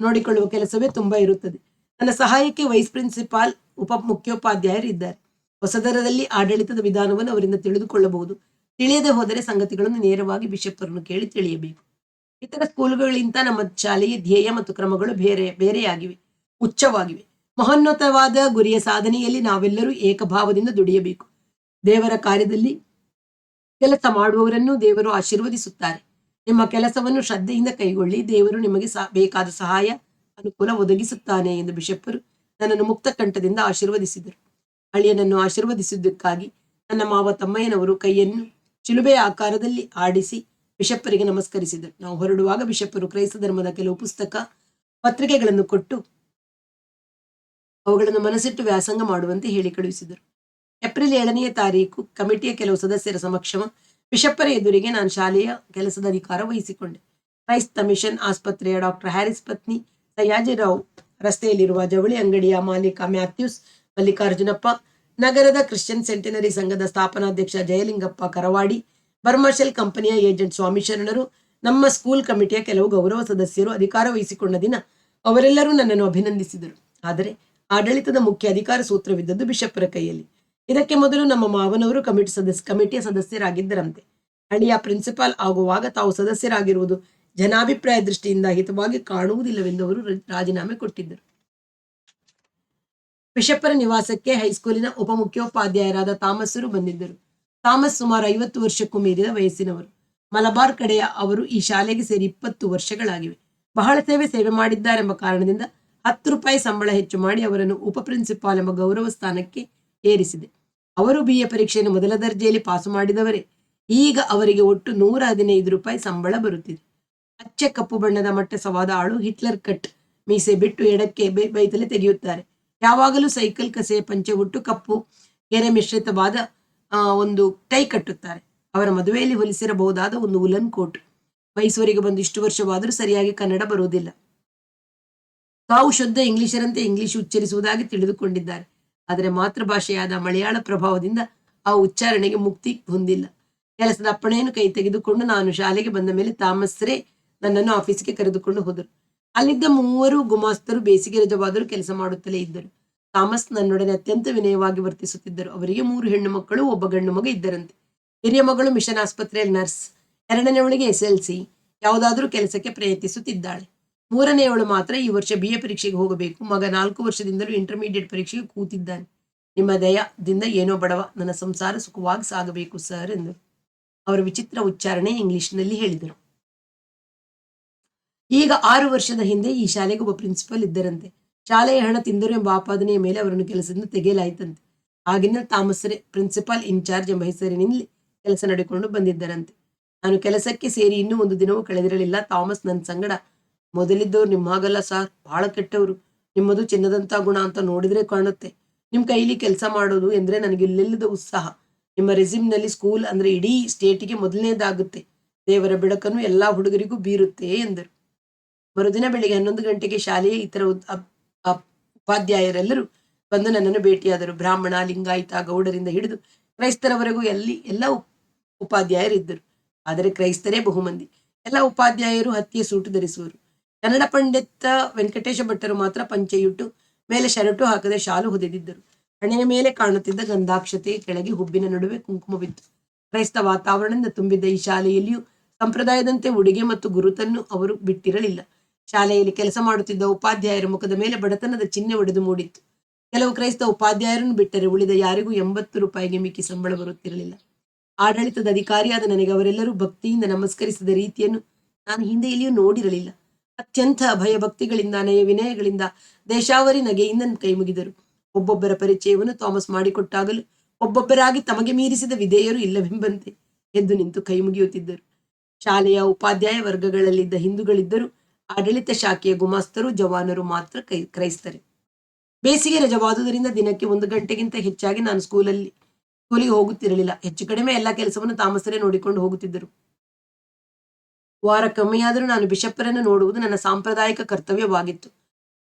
[SPEAKER 1] ನೋಡಿಕೊಳ್ಳುವ ಕೆಲಸವೇ ತುಂಬಾ ಇರುತ್ತದೆ. ನನ್ನ ಸಹಾಯಕ್ಕೆ ವೈಸ್ ಪ್ರಿನ್ಸಿಪಾಲ್, ಉಪ ಮುಖ್ಯೋಪಾಧ್ಯಾಯರು ಇದ್ದಾರೆ. ಹೊಸದರದಲ್ಲಿ ಆಡಳಿತದ ವಿಧಾನವನ್ನು ಅವರಿಂದ ತಿಳಿದುಕೊಳ್ಳಬಹುದು. ತಿಳಿಯದೆ ಹೋದರೆ ಸಂಗತಿಗಳನ್ನು ನೇರವಾಗಿ ಬಿಷಪ್ಪರನ್ನು ಕೇಳಿ ತಿಳಿಯಬೇಕು. ಇತರ ಸ್ಕೂಲುಗಳಿಗಿಂತ ನಮ್ಮ ಶಾಲೆಯ ಧ್ಯೇಯ ಮತ್ತು ಕ್ರಮಗಳು ಬೇರೆಯಾಗಿವೆ, ಉಚ್ಚವಾಗಿವೆ. ಮಹೋನ್ನತವಾದ ಗುರಿಯ ಸಾಧನೆಯಲ್ಲಿ ನಾವೆಲ್ಲರೂ ಏಕಭಾವದಿಂದ ದುಡಿಯಬೇಕು. ದೇವರ ಕಾರ್ಯದಲ್ಲಿ ಕೆಲಸ ಮಾಡುವವರನ್ನು ದೇವರು ಆಶೀರ್ವದಿಸುತ್ತಾರೆ. ನಿಮ್ಮ ಕೆಲಸವನ್ನು ಶ್ರದ್ಧೆಯಿಂದ ಕೈಗೊಳ್ಳಿ. ದೇವರು ನಿಮಗೆ ಬೇಕಾದ ಸಹಾಯ ಅನುಕೂಲ ಒದಗಿಸುತ್ತಾನೆ ಎಂದು ಬಿಷಪ್ಪರು ನನ್ನನ್ನು ಮುಕ್ತ ಕಂಠದಿಂದ ಆಶೀರ್ವದಿಸಿದರು. ಅಳಿಯನನ್ನು ಆಶೀರ್ವದಿಸಿದ್ದಕ್ಕಾಗಿ ನನ್ನ ಮಾವ ತಮ್ಮಯ್ಯನವರು ಕೈಯನ್ನು ಚಿಲುಬೆಯ ಆಕಾರದಲ್ಲಿ ಆಡಿಸಿ ಬಿಷಪ್ಪರಿಗೆ ನಮಸ್ಕರಿಸಿದರು. ನಾವು ಹೊರಡುವಾಗ ಬಿಷಪ್ಪರು ಕ್ರೈಸ್ತ ಧರ್ಮದ ಕೆಲವು ಪುಸ್ತಕ ಪತ್ರಿಕೆಗಳನ್ನು ಕೊಟ್ಟು ಅವುಗಳನ್ನು ಮನಸ್ಸಿಟ್ಟು ವ್ಯಾಸಂಗ ಮಾಡುವಂತೆ ಹೇಳಿ ಕಳುಹಿಸಿದರು. ಏಪ್ರಿಲ್ 7ನೇ ತಾರೀಕು ಕಮಿಟಿಯ ಕೆಲವು ಸದಸ್ಯರ ಸಮಕ್ಷಮ ಬಿಷಪ್ಪರ ಎದುರಿಗೆ ನಾನು ಶಾಲೆಯ ಕೆಲಸದ ಅಧಿಕಾರ ವಹಿಸಿಕೊಂಡೆ. ಕ್ರೈಸ್ತ ಮಿಷನ್ ಆಸ್ಪತ್ರೆಯ ಡಾಕ್ಟರ್ ಹ್ಯಾರಿಸ್ ಪತ್ನಿ ಸಯಾಜಿರಾವ್, ರಸ್ತೆಯಲ್ಲಿರುವ ಜವಳಿ ಅಂಗಡಿಯ ಮಾಲೀಕ ಮ್ಯಾಥ್ಯೂಸ್ ಮಲ್ಲಿಕಾರ್ಜುನಪ್ಪ, ನಗರದ ಕ್ರಿಶ್ಚಿಯನ್ ಸೆಂಟಿನರಿ ಸಂಘದ ಸ್ಥಾಪನಾಧ್ಯಕ್ಷ ಜಯಲಿಂಗಪ್ಪ ಕರವಾಡಿ, ಬರ್ಮರ್ಷಲ್ ಕಂಪನಿಯ ಏಜೆಂಟ್ ಸ್ವಾಮಿ ಶರಣರು, ನಮ್ಮ ಸ್ಕೂಲ್ ಕಮಿಟಿಯ ಕೆಲವು ಗೌರವ ಸದಸ್ಯರು ಅಧಿಕಾರ ವಹಿಸಿಕೊಂಡ ದಿನ ಅವರೆಲ್ಲರೂ ನನ್ನನ್ನು ಅಭಿನಂದಿಸಿದರು. ಆದರೆ ಆಡಳಿತದ ಮುಖ್ಯ ಅಧಿಕಾರ ಸೂತ್ರವಿದ್ದದ್ದು ಬಿಷಪ್ಪರ ಕೈಯಲ್ಲಿ. ಇದಕ್ಕೆ ಮೊದಲು ನಮ್ಮ ಮಾವನವರು ಕಮಿಟಿಯ ಸದಸ್ಯರಾಗಿದ್ದರಂತೆ. ಅಳಿಯ ಪ್ರಿನ್ಸಿಪಾಲ್ ಆಗುವಾಗ ತಾವು ಸದಸ್ಯರಾಗಿರುವುದು ಜನಾಭಿಪ್ರಾಯ ದೃಷ್ಟಿಯಿಂದ ಹಿತವಾಗಿ ಕಾಣುವುದಿಲ್ಲವೆಂದು ಅವರು ರಾಜೀನಾಮೆ ಕೊಟ್ಟಿದ್ದರು. ಬಿಷಪ್ಪರ ನಿವಾಸಕ್ಕೆ ಹೈಸ್ಕೂಲಿನ ಉಪಮುಖ್ಯೋಪಾಧ್ಯಾಯರಾದ ಥಾಮಸ್ರು ಬಂದಿದ್ದರು. ಥಾಮಸ್ ಸುಮಾರು 50 ವರ್ಷಕ್ಕೂ ಮೀರಿದ ವಯಸ್ಸಿನವರು. ಮಲಬಾರ್ ಕಡೆಯ ಅವರು ಈ ಶಾಲೆಗೆ ಸೇರಿ 20 ವರ್ಷಗಳಾಗಿವೆ. ಬಹಳ ಸೇವೆ ಮಾಡಿದ್ದಾರೆಂಬ ಕಾರಣದಿಂದ 10 ರೂಪಾಯಿ ಸಂಬಳ ಹೆಚ್ಚು ಮಾಡಿ ಅವರನ್ನು ಉಪ ಪ್ರಿನ್ಸಿಪಾಲ್ ಎಂಬ ಗೌರವ ಸ್ಥಾನಕ್ಕೆ ಏರಿಸಿದೆ. ಅವರು BA ಪರೀಕ್ಷೆಯನ್ನು ಮೊದಲ ದರ್ಜೆಯಲ್ಲಿ ಪಾಸು ಮಾಡಿದವರೇ. ಈಗ ಅವರಿಗೆ ಒಟ್ಟು 115 ರೂಪಾಯಿ ಸಂಬಳ ಬರುತ್ತಿದೆ. ಅಚ್ಚೆ ಕಪ್ಪು ಬಣ್ಣದ ಮಟ್ಟಸವಾದ ಆಳು, ಹಿಟ್ಲರ್ ಕಟ್ ಮೀಸೆ ಬಿಟ್ಟು ಎಡಕ್ಕೆ ಬೈತಲೆ ತೆಗೆಯುತ್ತಾರೆ. ಯಾವಾಗಲೂ ಸೈಕಲ್ ಕಸೆಯ ಪಂಚೆ ಉಟ್ಟು ಕಪ್ಪು ಗೆರೆ ಮಿಶ್ರಿತವಾದ ಒಂದು ಟೈ ಕಟ್ಟುತ್ತಾರೆ. ಅವರ ಮದುವೆಯಲ್ಲಿ ಹೊಲಿಸಿರಬಹುದಾದ ಒಂದು ಉಲನ್ ಕೋಟ್. ಮೈಸೂರಿಗೆ ಬಂದು ಇಷ್ಟು ವರ್ಷವಾದರೂ ಸರಿಯಾಗಿ ಕನ್ನಡ ಬರುವುದಿಲ್ಲ. ತಾವು ಶುದ್ಧ ಇಂಗ್ಲಿಷರಂತೆ ಇಂಗ್ಲಿಷ್ ಉಚ್ಚರಿಸುವುದಾಗಿ ತಿಳಿದುಕೊಂಡಿದ್ದಾರೆ. ಆದರೆ ಮಾತೃಭಾಷೆಯಾದ ಮಲಯಾಳ ಪ್ರಭಾವದಿಂದ ಆ ಉಚ್ಚಾರಣೆಗೆ ಮುಕ್ತಿ ಹೊಂದಿಲ್ಲ. ಕೆಲಸದ ಅಪ್ಪಣೆಯನ್ನು ಕೈ ತೆಗೆದುಕೊಂಡು ನಾನು ಶಾಲೆಗೆ ಬಂದ ಮೇಲೆ ಥಾಮಸ್ರೇ ನನ್ನನ್ನು ಆಫೀಸಿಗೆ ಕರೆದುಕೊಂಡು ಹೋದರು. ಅಲ್ಲಿದ್ದ 3 ಗುಮಾಸ್ತರು ಬೇಸಿಗೆ ರಜವಾದರೂ ಕೆಲಸ ಮಾಡುತ್ತಲೇ ಇದ್ದರು. ಥಾಮಸ್ ನನ್ನೊಡನೆ ಅತ್ಯಂತ ವಿನಯವಾಗಿ ವರ್ತಿಸುತ್ತಿದ್ದರು. ಅವರಿಗೆ 3 ಹೆಣ್ಣು ಮಕ್ಕಳು, ಒಬ್ಬ ಗಂಡು ಮಗ ಇದ್ದರಂತೆ. ಹಿರಿಯ ಮಗಳು ಮಿಷನ್ ಆಸ್ಪತ್ರೆಯಲ್ಲಿ ನರ್ಸ್, 2ನೇವಳಿಗೆ SLC, ಯಾವುದಾದ್ರೂ ಕೆಲಸಕ್ಕೆ ಪ್ರಯತ್ನಿಸುತ್ತಿದ್ದಾಳೆ. 3ನೇವಳು ಮಾತ್ರ ಈ ವರ್ಷ BA ಪರೀಕ್ಷೆಗೆ ಹೋಗಬೇಕು. ಮಗ 4 ವರ್ಷದಿಂದಲೂ ಇಂಟರ್ಮೀಡಿಯೇಟ್ ಪರೀಕ್ಷೆಗೆ ಕೂತಿದ್ದಾನೆ. ನಿಮ್ಮ ದಯದಿಂದ ಏನೋ ಬಡವ, ನನ್ನ ಸಂಸಾರ ಸುಖವಾಗಿ ಸಾಗಬೇಕು ಸರ್ ಎಂದರು. ಅವರ ವಿಚಿತ್ರ ಉಚ್ಚಾರಣೆ ಇಂಗ್ಲಿಷ್ನಲ್ಲಿ ಹೇಳಿದರು. ಈಗ 6 ವರ್ಷದ ಹಿಂದೆ ಈ ಶಾಲೆಗೆ ಒಬ್ಬ ಪ್ರಿನ್ಸಿಪಲ್ ಇದ್ದರಂತೆ. ಶಾಲೆಯ ಹಣ ತಿಂದರು ಎಂಬ ಆಪಾದನೆಯ ಮೇಲೆ ಅವರನ್ನು ಕೆಲಸದಿಂದ ತೆಗೆಯಲಾಯಿತಂತೆ. ಆಗಿನ ತಾಮಸರೇ ಪ್ರಿನ್ಸಿಪಾಲ್ ಇನ್ಚಾರ್ಜ್ ಎಂಬ ಹೆಸರಿನಿಂದಲೇ ಕೆಲಸ ನಡೆಕೊಂಡು ಬಂದಿದ್ದರಂತೆ. ನಾನು ಕೆಲಸಕ್ಕೆ ಸೇರಿ ಇನ್ನೂ ಒಂದು ದಿನವೂ ಕಳೆದಿರಲಿಲ್ಲ. ಥಾಮಸ್ ನನ್ನ ಸಂಗಡ, ಮೊದಲಿದ್ದವ್ರು ನಿಮ್ಮಾಗಲ್ಲ ಸಾರ್, ಬಹಳ ಕೆಟ್ಟವರು. ನಿಮ್ಮದು ಚಿನ್ನದಂತ ಗುಣ ಅಂತ ನೋಡಿದ್ರೆ ಕಾಣುತ್ತೆ. ನಿಮ್ಮ ಕೈಲಿ ಕೆಲಸ ಮಾಡೋದು ಎಂದ್ರೆ ನನಗೆ ಇಲ್ಲೆಲ್ಲದ ಉತ್ಸಾಹ. ನಿಮ್ಮ ರೆಸ್ಯೂಮ್ನಲ್ಲಿ ಸ್ಕೂಲ್ ಅಂದ್ರೆ ಇಡೀ ಸ್ಟೇಟಿಗೆ ಮೊದಲನೇದಾಗುತ್ತೆ. ದೇವರ ಬೆಳಕನ್ನು ಎಲ್ಲಾ ಹುಡುಗರಿಗೂ ಬೀರುತ್ತೆ ಎಂದರು. ಮರುದಿನ ಬೆಳಿಗ್ಗೆ 11 ಗಂಟೆಗೆ ಶಾಲೆಯ ಇತರ ಉಪಾಧ್ಯಾಯರೆಲ್ಲರೂ ಬಂದು ನನ್ನನ್ನು ಭೇಟಿಯಾದರು. ಬ್ರಾಹ್ಮಣ, ಲಿಂಗಾಯತ, ಗೌಡರಿಂದ ಹಿಡಿದು ಕ್ರೈಸ್ತರವರೆಗೂ ಎಲ್ಲ ಉಪಾಧ್ಯಾಯರಿದ್ದರು. ಆದರೆ ಕ್ರೈಸ್ತರೇ ಬಹುಮಂದಿ. ಎಲ್ಲ ಉಪಾಧ್ಯಾಯರು ಹತ್ತಿಯ ಸೂಟು ಧರಿಸುವರು. ಕನ್ನಡ ಪಂಡಿತ ವೆಂಕಟೇಶ ಭಟ್ಟರು ಮಾತ್ರ ಪಂಚೆಯುಟ್ಟು ಮೇಲೆ ಶರಟು ಹಾಕದೆ ಶಾಲು ಹೊದೆದಿದ್ದರು. ಹಣೆಯ ಮೇಲೆ ಕಾಣುತ್ತಿದ್ದ ಗಂಧಾಕ್ಷತೆ, ಕೆಳಗೆ ಹುಬ್ಬಿನ ನಡುವೆ ಕುಂಕುಮವಿತ್ತು. ಕ್ರೈಸ್ತ ವಾತಾವರಣದಿಂದ ತುಂಬಿದ್ದ ಈ ಶಾಲೆಯಲ್ಲಿಯೂ ಸಂಪ್ರದಾಯದಂತೆ ಉಡುಗೆ ಮತ್ತು ಗುರುತನ್ನು ಅವರು ಬಿಟ್ಟಿರಲಿಲ್ಲ. ಶಾಲೆಯಲ್ಲಿ ಕೆಲಸ ಮಾಡುತ್ತಿದ್ದ ಉಪಾಧ್ಯಾಯರ ಮುಖದ ಮೇಲೆ ಬಡತನದ ಚಿಹ್ನೆ ಒಡೆದು ಮೂಡಿತ್ತು. ಕೆಲವು ಕ್ರೈಸ್ತ ಉಪಾಧ್ಯಾಯರನ್ನು ಬಿಟ್ಟರೆ ಉಳಿದ ಯಾರಿಗೂ 80 ರೂಪಾಯಿಗೆ ಮಿಕ್ಕಿ ಸಂಬಳ ಬರುತ್ತಿರಲಿಲ್ಲ. ಆಡಳಿತದ ಅಧಿಕಾರಿಯಾದ ನನಗೆ ಅವರೆಲ್ಲರೂ ಭಕ್ತಿಯಿಂದ ನಮಸ್ಕರಿಸಿದ ರೀತಿಯನ್ನು ನಾನು ಹಿಂದೆ ಎಲ್ಲಿಯೂ ನೋಡಿರಲಿಲ್ಲ. ಅತ್ಯಂತ ಭಯಭಕ್ತಿಗಳಿಂದ, ನಯ ವಿನಯಗಳಿಂದ, ದೇಶಾವರಿ ನಗೆಯಿಂದ ಕೈ ಮುಗಿದರು. ಒಬ್ಬೊಬ್ಬರ ಪರಿಚಯವನ್ನು ಥಾಮಸ್ ಮಾಡಿಕೊಟ್ಟಾಗಲೂ ಒಬ್ಬೊಬ್ಬರಾಗಿ ತಮಗೆ ಮೀರಿಸಿದ ವಿಧೇಯರು ಇಲ್ಲವೆಂಬಂತೆ ಎದ್ದು ನಿಂತು ಕೈ ಮುಗಿಯುತ್ತಿದ್ದರು. ಶಾಲೆಯ ಉಪಾಧ್ಯಾಯ ವರ್ಗಗಳಲ್ಲಿದ್ದ ಹಿಂದೂಗಳಿದ್ದರು. ಆಡಳಿತ ಶಾಖೆಯ ಗುಮಾಸ್ತರು, ಜವಾನರು ಮಾತ್ರ ಕ್ರೈಸ್ತರೇ. ಬೇಸಿಗೆ ರಜವಾದುದರಿಂದ ದಿನಕ್ಕೆ 1 ಗಂಟೆಗಿಂತ ಹೆಚ್ಚಾಗಿ ನಾನು ಸ್ಕೂಲಿಗೆ ಹೋಗುತ್ತಿರಲಿಲ್ಲ. ಹೆಚ್ಚು ಕಡಿಮೆ ಎಲ್ಲ ಕೆಲಸವನ್ನು ತಾಮಸರೇ ನೋಡಿಕೊಂಡು ಹೋಗುತ್ತಿದ್ದರು. ವಾರಕ್ಕೊಮ್ಮೆಯಾದರೂ ನಾನು ಬಿಷಪ್ಪರನ್ನು ನೋಡುವುದು ನನ್ನ ಸಾಂಪ್ರದಾಯಿಕ ಕರ್ತವ್ಯವಾಗಿತ್ತು.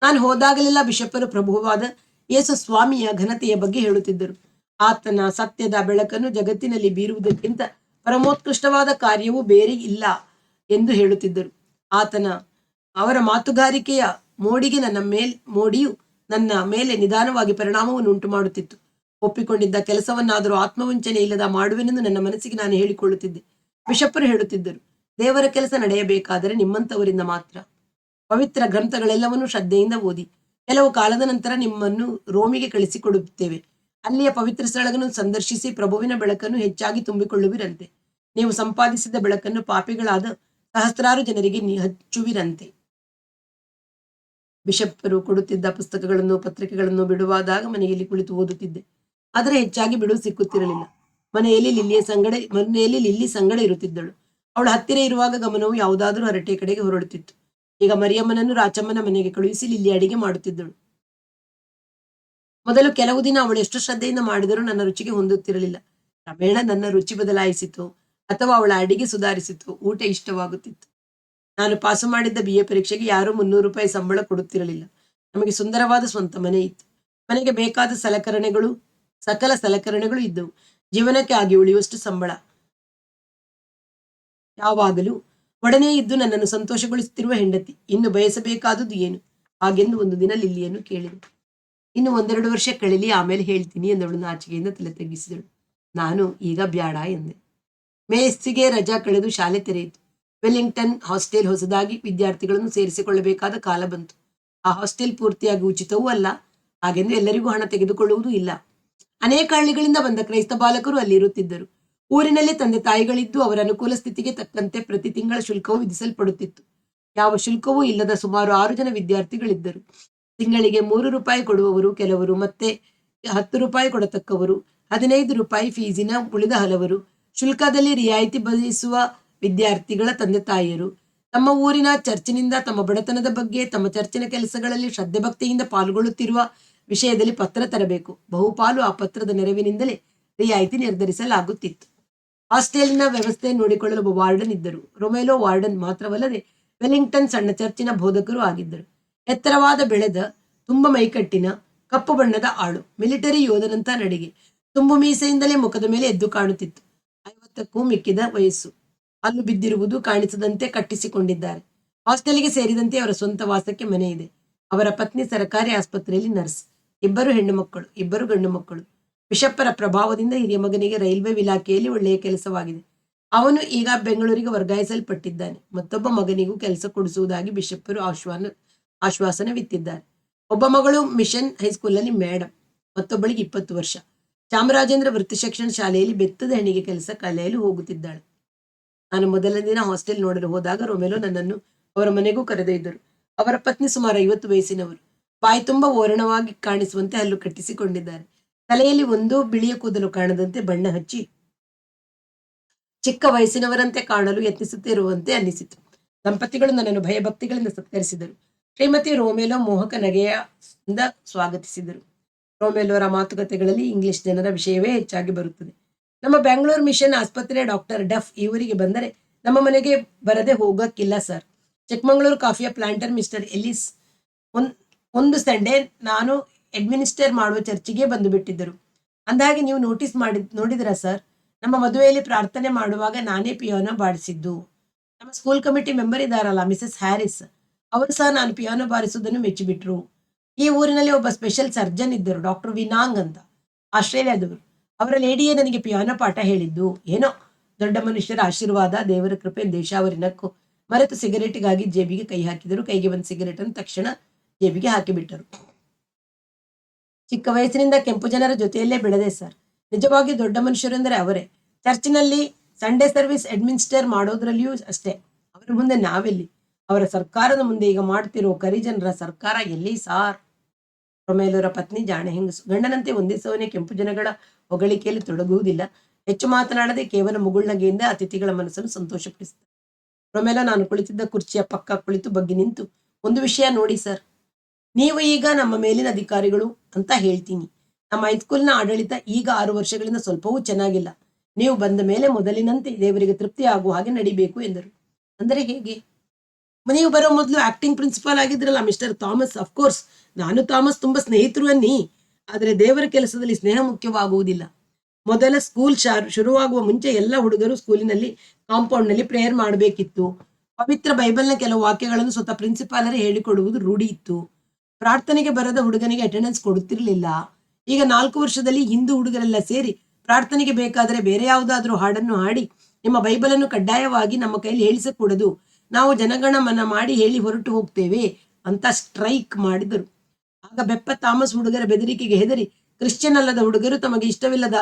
[SPEAKER 1] ನಾನು ಹೋದಾಗಲೆಲ್ಲ ಬಿಷಪ್ಪರು ಪ್ರಭುವಾದ ಯೇಸು ಸ್ವಾಮಿಯ ಘನತೆಯ ಬಗ್ಗೆ ಹೇಳುತ್ತಿದ್ದರು. ಆತನ ಸತ್ಯದ ಬೆಳಕನ್ನು ಜಗತ್ತಿನಲ್ಲಿ ಬೀರುವುದಕ್ಕಿಂತ ಪರಮೋತ್ಕೃಷ್ಟವಾದ ಕಾರ್ಯವೂ ಬೇರೆ ಇಲ್ಲ ಎಂದು ಹೇಳುತ್ತಿದ್ದರು. ಅವರ ಮಾತುಗಾರಿಕೆಯ ಮೋಡಿಯು ನನ್ನ ಮೇಲೆ ನಿಧಾನವಾಗಿ ಪರಿಣಾಮವನ್ನು ಉಂಟು ಮಾಡುತ್ತಿತ್ತು. ಒಪ್ಪಿಕೊಂಡಿದ್ದ ಕೆಲಸವನ್ನಾದರೂ ಆತ್ಮವಂಚನೆ ಇಲ್ಲದ ಮಾಡುವೆನೆಂದು ನನ್ನ ಮನಸ್ಸಿಗೆ ನಾನು ಹೇಳಿಕೊಳ್ಳುತ್ತಿದ್ದೆ. ಬಿಷಪ್ಪರು ಹೇಳುತ್ತಿದ್ದರು, ದೇವರ ಕೆಲಸ ನಡೆಯಬೇಕಾದರೆ ನಿಮ್ಮಂಥವರಿಂದ ಮಾತ್ರ. ಪವಿತ್ರ ಗ್ರಂಥಗಳೆಲ್ಲವನ್ನೂ ಶ್ರದ್ಧೆಯಿಂದ ಓದಿ. ಕೆಲವು ಕಾಲದ ನಂತರ ನಿಮ್ಮನ್ನು ರೋಮಿಗೆ ಕಳಿಸಿಕೊಡುತ್ತೇವೆ. ಅಲ್ಲಿಯ ಪವಿತ್ರ ಸ್ಥಳಗಳನ್ನು ಸಂದರ್ಶಿಸಿ ಪ್ರಭುವಿನ ಬೆಳಕನ್ನು ಹೆಚ್ಚಾಗಿ ತುಂಬಿಕೊಳ್ಳುವಿರಂತೆ. ನೀವು ಸಂಪಾದಿಸಿದ ಬೆಳಕನ್ನು ಪಾಪಿಗಳಾದ ಸಹಸ್ರಾರು ಜನರಿಗೆ ಹಚ್ಚುವಿರಂತೆ. ಬಿಷಪ್ಪರು ಕೊಡುತ್ತಿದ್ದ ಪುಸ್ತಕಗಳನ್ನು, ಪತ್ರಿಕೆಗಳನ್ನು ಬಿಡುವಾದಾಗ ಮನೆಯಲ್ಲಿ ಕುಳಿತು ಓದುತ್ತಿದ್ದೆ. ಆದರೆ ಹೆಚ್ಚಾಗಿ ಬಿಡುವು ಸಿಕ್ಕುತ್ತಿರಲಿಲ್ಲ. ಮನೆಯಲ್ಲಿ ಲಿಲ್ಲಿ ಸಂಗಡ ಇರುತ್ತಿದ್ದಳು. ಅವಳು ಹತ್ತಿರ ಇರುವಾಗ ಗಮನವು ಯಾವುದಾದರೂ ಹರಟೆ ಕಡೆಗೆ ಹೊರಡುತ್ತಿತ್ತು. ಈಗ ಮರಿಯಮ್ಮನನ್ನು ರಾಚಮ್ಮನ ಮನೆಗೆ ಕಳುಹಿಸಿ ಲಿಲ್ಲಿ ಅಡಿಗೆ ಮಾಡುತ್ತಿದ್ದಳು. ಮೊದಲು ಕೆಲವು ದಿನ ಅವಳು ಎಷ್ಟು ಶ್ರದ್ಧೆಯಿಂದ ಮಾಡಿದರೂ ನನ್ನ ರುಚಿಗೆ ಹೊಂದುತ್ತಿರಲಿಲ್ಲ. ಕ್ರಮೇಣ ನನ್ನ ರುಚಿ ಬದಲಾಯಿಸಿತು ಅಥವಾ ಅವಳ ಅಡಿಗೆ ಸುಧಾರಿಸಿತು. ಊಟ ಇಷ್ಟವಾಗುತ್ತಿತ್ತು. ನಾನು ಪಾಸು ಮಾಡಿದ್ದ BA ಪರೀಕ್ಷೆಗೆ ಯಾರೂ 300 ರೂಪಾಯಿ ಸಂಬಳ ಕೊಡುತ್ತಿರಲಿಲ್ಲ. ನಮಗೆ ಸುಂದರವಾದ ಸ್ವಂತ ಮನೆ ಇತ್ತು. ಮನೆಗೆ ಬೇಕಾದ ಸಕಲ ಸಲಕರಣೆಗಳು ಇದ್ದವು. ಜೀವನಕ್ಕೆ ಆಗಿ ಉಳಿಯುವಷ್ಟು ಸಂಬಳ. ಯಾವಾಗಲೂ ಒಡನೆ ಇದ್ದು ನನ್ನನ್ನು ಸಂತೋಷಗೊಳಿಸುತ್ತಿರುವ ಹೆಂಡತಿ. ಇನ್ನು ಬಯಸಬೇಕಾದುದು ಏನು? ಹಾಗೆಂದು ಒಂದು ದಿನ ಲಿಲ್ಲಿಯನ್ನು ಕೇಳಿದೆ. ಇನ್ನು 1-2 ವರ್ಷ ಕಳೀಲಿ, ಆಮೇಲೆ ಹೇಳ್ತೀನಿ ಎಂದವಳು ನಾಚಿಕೆಯಿಂದ ತಲೆ ತಗ್ಗಿಸಿದಳು. ನಾನು ಈಗ ಬ್ಯಾಡ ಎಂದೆ. ಮೇಸ್ಸಿಗೆ ರಜಾ ಕಳೆದು ಶಾಲೆ ತೆರೆಯಿತು. ವೆಲ್ಲಿಂಗ್ಟನ್ ಹಾಸ್ಟೆಲ್ ಹೊಸದಾಗಿ ವಿದ್ಯಾರ್ಥಿಗಳನ್ನು ಸೇರಿಸಿಕೊಳ್ಳಬೇಕಾದ ಕಾಲ ಬಂತು. ಆ ಹಾಸ್ಟೆಲ್ ಪೂರ್ತಿಯಾಗಿ ಉಚಿತವೂ ಅಲ್ಲ, ಹಾಗೆಂದು ಎಲ್ಲರಿಗೂ ಹಣ ತೆಗೆದುಕೊಳ್ಳುವುದೂ ಇಲ್ಲ. ಅನೇಕ ಹಳ್ಳಿಗಳಿಂದ ಬಂದ ಕ್ರೈಸ್ತ ಬಾಲಕರು ಅಲ್ಲಿ ಇರುತ್ತಿದ್ದರು. ಊರಿನಲ್ಲಿ ತಂದೆ ತಾಯಿಗಳಿದ್ದು ಅವರ ಅನುಕೂಲ ಸ್ಥಿತಿಗೆ ತಕ್ಕಂತೆ ಪ್ರತಿ ತಿಂಗಳ ಶುಲ್ಕವು ವಿಧಿಸಲ್ಪಡುತ್ತಿತ್ತು. ಯಾವ ಶುಲ್ಕವೂ ಇಲ್ಲದ ಸುಮಾರು 6 ಜನ ವಿದ್ಯಾರ್ಥಿಗಳಿದ್ದರು. ತಿಂಗಳಿಗೆ 3 ರೂಪಾಯಿ ಕೊಡುವವರು ಕೆಲವರು, ಮತ್ತೆ 10 ರೂಪಾಯಿ ಕೊಡತಕ್ಕವರು, 15 ರೂಪಾಯಿ ಫೀಸಿನ ಉಳಿದ ಹಲವರು, ಶುಲ್ಕದಲ್ಲಿ ರಿಯಾಯಿತಿ ಬಯಸುವ ವಿದ್ಯಾರ್ಥಿಗಳ ತಂದೆ ತಾಯಿಯರು. ತಮ್ಮ ಊರಿನ ಚರ್ಚಿನಿಂದ ತಮ್ಮ ಬಡತನದ ಬಗ್ಗೆ, ತಮ್ಮ ಚರ್ಚಿನ ಕೆಲಸಗಳಲ್ಲಿ ಶ್ರದ್ಧೆ ಭಕ್ತಿಯಿಂದ ಪಾಲ್ಗೊಳ್ಳುತ್ತಿರುವ ವಿಷಯದಲ್ಲಿ ಪತ್ರ ತರಬೇಕು. ಬಹುಪಾಲು ಆ ಪತ್ರದ ನೆರವಿನಿಂದಲೇ ರಿಯಾಯಿತಿ ನಿರ್ಧರಿಸಲಾಗುತ್ತಿತ್ತು. ಹಾಸ್ಟೆಲಿನ ವ್ಯವಸ್ಥೆ ನೋಡಿಕೊಳ್ಳಲು ಒಬ್ಬ ವಾರ್ಡನ್ ಇದ್ದರು. ರೊಮೆಲೋ ವಾರ್ಡನ್ ಮಾತ್ರವಲ್ಲದೆ ವೆಲ್ಲಿಂಗ್ಟನ್ ಸಣ್ಣ ಚರ್ಚಿನ ಬೋಧಕರು ಆಗಿದ್ದರು. ಎತ್ತರವಾದ ಬೆಳೆದ, ತುಂಬ ಮೈಕಟ್ಟಿನ, ಕಪ್ಪು ಬಣ್ಣದ ಆಳು. ಮಿಲಿಟರಿ ಯೋಧನಂತ ನಡಿಗೆ. ತುಂಬು ಮೀಸೆಯಿಂದಲೇ ಮುಖದ ಮೇಲೆ ಎದ್ದು ಕಾಣುತ್ತಿತ್ತು. 50ಕ್ಕೂ ಮಿಕ್ಕಿದ ವಯಸ್ಸು. ಹಲ್ಲು ಬಿದ್ದಿರುವುದು ಕಾಣಿಸದಂತೆ ಕಟ್ಟಿಸಿಕೊಂಡಿದ್ದಾರೆ. ಹಾಸ್ಟೆಲ್ಗೆ ಸೇರಿದಂತೆ ಅವರ ಸ್ವಂತ ವಾಸಕ್ಕೆ ಮನೆ ಇದೆ. ಅವರ ಪತ್ನಿ ಸರ್ಕಾರಿ ಆಸ್ಪತ್ರೆಯಲ್ಲಿ ನರ್ಸ್. 2 ಹೆಣ್ಣು ಮಕ್ಕಳು, 2 ಗಂಡು ಮಕ್ಕಳು. ಬಿಷಪ್ಪರ ಪ್ರಭಾವದಿಂದ ಹಿರಿಯ ಮಗನಿಗೆ ರೈಲ್ವೆ ಇಲಾಖೆಯಲ್ಲಿ ಒಳ್ಳೆಯ ಕೆಲಸವಾಗಿದೆ. ಅವನು ಈಗ ಬೆಂಗಳೂರಿಗೆ ವರ್ಗಾಯಿಸಲ್ಪಟ್ಟಿದ್ದಾನೆ. ಮತ್ತೊಬ್ಬ ಮಗನಿಗೂ ಕೆಲಸ ಕೊಡಿಸುವುದಾಗಿ ಬಿಷಪ್ಪರು ಆಶ್ವಾಸನವಿತ್ತಿದ್ದಾರೆ. ಒಬ್ಬ ಮಗಳು ಮಿಷನ್ ಹೈಸ್ಕೂಲ್ನಲ್ಲಿ ಮೇಡಮ್. ಮತ್ತೊಬ್ಬಳಿಗೆ 20 ವರ್ಷ. ಚಾಮರಾಜೇಂದ್ರ ವೃತ್ತಿ ಶಿಕ್ಷಣ ಶಾಲೆಯಲ್ಲಿ ಬೆತ್ತದ ಹೆಣ್ಣಿಗೆ ಕೆಲಸ ಕಲಿಯಲು ಹೋಗುತ್ತಿದ್ದಾಳೆ. ನಾನು ಮೊದಲ ದಿನ ಹಾಸ್ಟೆಲ್ ನೋಡಲು ಹೋದಾಗ ರೋಮೆಲೋ ನನ್ನನ್ನು ಅವರ ಮನೆಗೂ ಕರೆದೊಯ್ದರು. ಅವರ ಪತ್ನಿ ಸುಮಾರು 50 ವಯಸ್ಸಿನವರು. ಬಾಯಿ ತುಂಬ ಓರಣವಾಗಿ ಕಾಣಿಸುವಂತೆ ಹಲ್ಲು ಕಟ್ಟಿಸಿಕೊಂಡಿದ್ದಾರೆ. ತಲೆಯಲ್ಲಿ ಒಂದೂ ಬಿಳಿಯ ಕೂದಲು ಕಾಣದಂತೆ ಬಣ್ಣ ಹಚ್ಚಿ ಚಿಕ್ಕ ವಯಸ್ಸಿನವರಂತೆ ಕಾಣಲು ಯತ್ನಿಸುತ್ತಿರುವಂತೆ ಅನ್ನಿಸಿತು. ದಂಪತಿಗಳು ನನ್ನನ್ನು ಭಯಭಕ್ತಿಗಳಿಂದ ಸತ್ಕರಿಸಿದರು. ಶ್ರೀಮತಿ ರೋಮೆಲೋ ಮೋಹಕ ನಗೆಯಿಂದ ಸ್ವಾಗತಿಸಿದರು. ರೋಮೆಲೋರ ಮಾತುಕತೆಗಳಲ್ಲಿ ಇಂಗ್ಲಿಷ್ ಜನರ ವಿಷಯವೇ ಹೆಚ್ಚಾಗಿ ಬರುತ್ತದೆ. ನಮ್ಮ ಬ್ಯಾಂಗ್ಳೂರ್ ಮಿಷನ್ ಆಸ್ಪತ್ರೆ ಡಾಕ್ಟರ್ ಡಫ್ ಈ ಊರಿಗೆ ಬಂದರೆ ನಮ್ಮ ಮನೆಗೆ ಬರದೆ ಹೋಗಕ್ಕಿಲ್ಲ ಸರ್. ಚಿಕ್ಕಮಗಳೂರು ಕಾಫಿಯ ಪ್ಲಾಂಟರ್ ಮಿಸ್ಟರ್ ಎಲಿಸ್ ಒಂದು ಸಂಡೇ ನಾನು ಅಡ್ಮಿನಿಸ್ಟರ್ ಮಾಡುವ ಚರ್ಚಿಗೆ ಬಂದು ಬಿಟ್ಟಿದ್ದರು. ಅಂದಾಗೆ ನೀವು ನೋಡಿದಿರಾ ಸರ್? ನಮ್ಮ ಮದುವೆಯಲ್ಲಿ ಪ್ರಾರ್ಥನೆ ಮಾಡುವಾಗ ನಾನೇ ಪಿಯಾನೋ ಬಾರಿಸಿದ್ದು. ನಮ್ಮ ಸ್ಕೂಲ್ ಕಮಿಟಿ ಮೆಂಬರ್ ಇದ್ದಾರಲ್ಲ, ಮಿಸಸ್ ಹ್ಯಾರಿಸ್, ಅವರು ಸಹ ನಾನು ಪಿಯಾನೋ ಬಾರಿಸುವುದನ್ನು ಮೆಚ್ಚಿಬಿಟ್ರು. ಈ ಊರಿನಲ್ಲಿ ಒಬ್ಬ ಸ್ಪೆಷಲ್ ಸರ್ಜನ್ ಇದ್ದರು, ಡಾಕ್ಟರ್ ವಿನಾಂಗ್ ಅಂತ, ಆಸ್ಟ್ರೇಲಿಯಾದವರು. ಅವರ ಲೇಡಿಯೇ ನನಗೆ ಪಿಯಾನೋ ಪಾಠ ಹೇಳಿದ್ದು. ಏನೋ ದೊಡ್ಡ ಮನುಷ್ಯರ ಆಶೀರ್ವಾದ, ದೇವರ ಕೃಪೆ, ದೇಶಾವರಿನಕ್ಕೂ ಮರೆತು ಸಿಗರೇಟಿಗಾಗಿ ಜೇಬಿಗೆ ಕೈ ಹಾಕಿದರು. ಕೈಗೆ ಒಂದು ಸಿಗರೇಟ್ ಅನ್ನು ತಕ್ಷಣ ಜೇಬಿಗೆ ಹಾಕಿಬಿಟ್ಟರು. ಚಿಕ್ಕ ವಯಸ್ಸಿನಿಂದ ಕೆಂಪು ಜನರ ಜೊತೆಯಲ್ಲೇ ಬೆಳೆದೆ ಸರ್. ನಿಜವಾಗಿ ದೊಡ್ಡ ಮನುಷ್ಯರು ಅಂದರೆ ಅವರೇ. ಚರ್ಚಿನಲ್ಲಿ ಸಂಡೇ ಸರ್ವಿಸ್ ಅಡ್ಮಿನಿಸ್ಟರ್ ಮಾಡೋದ್ರಲ್ಲಿಯೂ ಅಷ್ಟೇ. ಅವರ ಮುಂದೆ ನಾವೆಲ್ಲಿ? ಅವರ ಸರ್ಕಾರದ ಮುಂದೆ ಈಗ ಮಾಡ್ತಿರೋ ಕರಿಜನರ ಸರ್ಕಾರ ಎಲ್ಲಿ ಸಾರ್? ರೊಮೇಲೋರ ಪತ್ನಿ ಜಾಣೆ ಹೆಂಗಸು. ಗಂಡನಂತೆ ಒಂದೇ ಸವನೆ ಕೆಂಪು ಜನಗಳ ಹೊಗಳಿಕೆಯಲ್ಲಿ ತೊಡಗುವುದಿಲ್ಲ. ಹೆಚ್ಚು ಮಾತನಾಡದೆ ಕೇವಲ ಮುಗುಳ್ನಗೆಯಿಂದ ಅತಿಥಿಗಳ ಮನಸ್ಸನ್ನು ಸಂತೋಷಪಡಿಸುತ್ತಾರೆ. ರೊಮೇಲೋ ನಾನು ಕುಳಿತಿದ್ದ ಕುರ್ಚಿಯ ಪಕ್ಕ ಕುಳಿತು ಬಗ್ಗಿ ನಿಂತು, ಒಂದು ವಿಷಯ ನೋಡಿ ಸರ್, ನೀವು ಈಗ ನಮ್ಮ ಮೇಲಿನ ಅಧಿಕಾರಿಗಳು ಅಂತ ಹೇಳ್ತೀನಿ. ನಮ್ಮ ಹೈಸ್ಕೂಲ್ನ ಆಡಳಿತ ಈಗ 6 ವರ್ಷಗಳಿಂದ ಸ್ವಲ್ಪವೂ ಚೆನ್ನಾಗಿಲ್ಲ. ನೀವು ಬಂದ ಮೇಲೆ ಮೊದಲಿನಂತೆ ದೇವರಿಗೆ ತೃಪ್ತಿ ಆಗುವ ಹಾಗೆ ನಡಿಬೇಕು ಎಂದರು. ಅಂದರೆ ಹೇಗೆ? ನೀವು ಬರೋ ಮೊದಲು ಆಕ್ಟಿಂಗ್ ಪ್ರಿನ್ಸಿಪಾಲ್ ಆಗಿದ್ರಲ್ಲ ಮಿಸ್ಟರ್ ಥಾಮಸ್. ಅಫ್ಕೋರ್ಸ್ ನಾನು ಥಾಮಸ್ ತುಂಬಾ ಸ್ನೇಹಿತರು ಅನ್ನಿ, ಆದರೆ ದೇವರ ಕೆಲಸದಲ್ಲಿ ಸ್ನೇಹ ಮುಖ್ಯವಾಗುವುದಿಲ್ಲ. ಮೊದಲ ಸ್ಕೂಲ್ ಶುರುವಾಗುವ ಮುಂಚೆ ಎಲ್ಲ ಹುಡುಗರು ಸ್ಕೂಲಿನಲ್ಲಿ ಕಾಂಪೌಂಡ್ನಲ್ಲಿ ಪ್ರೇಯರ್ ಮಾಡಬೇಕಿತ್ತು. ಪವಿತ್ರ ಬೈಬಲ್ನ ಕೆಲವು ವಾಕ್ಯಗಳನ್ನು ಸ್ವತಃ ಪ್ರಿನ್ಸಿಪಾಲರೇ ಹೇಳಿಕೊಡುವುದು ರೂಢಿ ಇತ್ತು. ಪ್ರಾರ್ಥನೆಗೆ ಬರದ ಹುಡುಗನಿಗೆ ಅಟೆಂಡೆನ್ಸ್ ಕೊಡುತ್ತಿರಲಿಲ್ಲ. ಈಗ 4 ವರ್ಷದಲ್ಲಿ ಹಿಂದೂ ಹುಡುಗರೆಲ್ಲ ಸೇರಿ ಪ್ರಾರ್ಥನೆಗೆ ಬೇಕಾದರೆ ಬೇರೆ ಯಾವುದಾದ್ರೂ ಹಾಡನ್ನು ಹಾಡಿ ನಿಮ್ಮ ಬೈಬಲನ್ನು ಕಡ್ಡಾಯವಾಗಿ ನಮ್ಮ ಕೈಲಿ ಹೇಳಿಸಕೂಡದು, ನಾವು ಜನಗಣಮನ ಮಾಡಿ ಹೇಳಿ ಹೊರಟು ಹೋಗ್ತೇವೆ ಅಂತ ಸ್ಟ್ರೈಕ್ ಮಾಡಿದರು. ಆಗ ಬೆಪ್ಪ ಥಾಮಸ್ ಹುಡುಗರ ಬೆದರಿಕೆಗೆ ಹೆದರಿ ಕ್ರಿಶ್ಚಿಯನ್ ಅಲ್ಲದ ಹುಡುಗರು ತಮಗೆ ಇಷ್ಟವಿಲ್ಲದ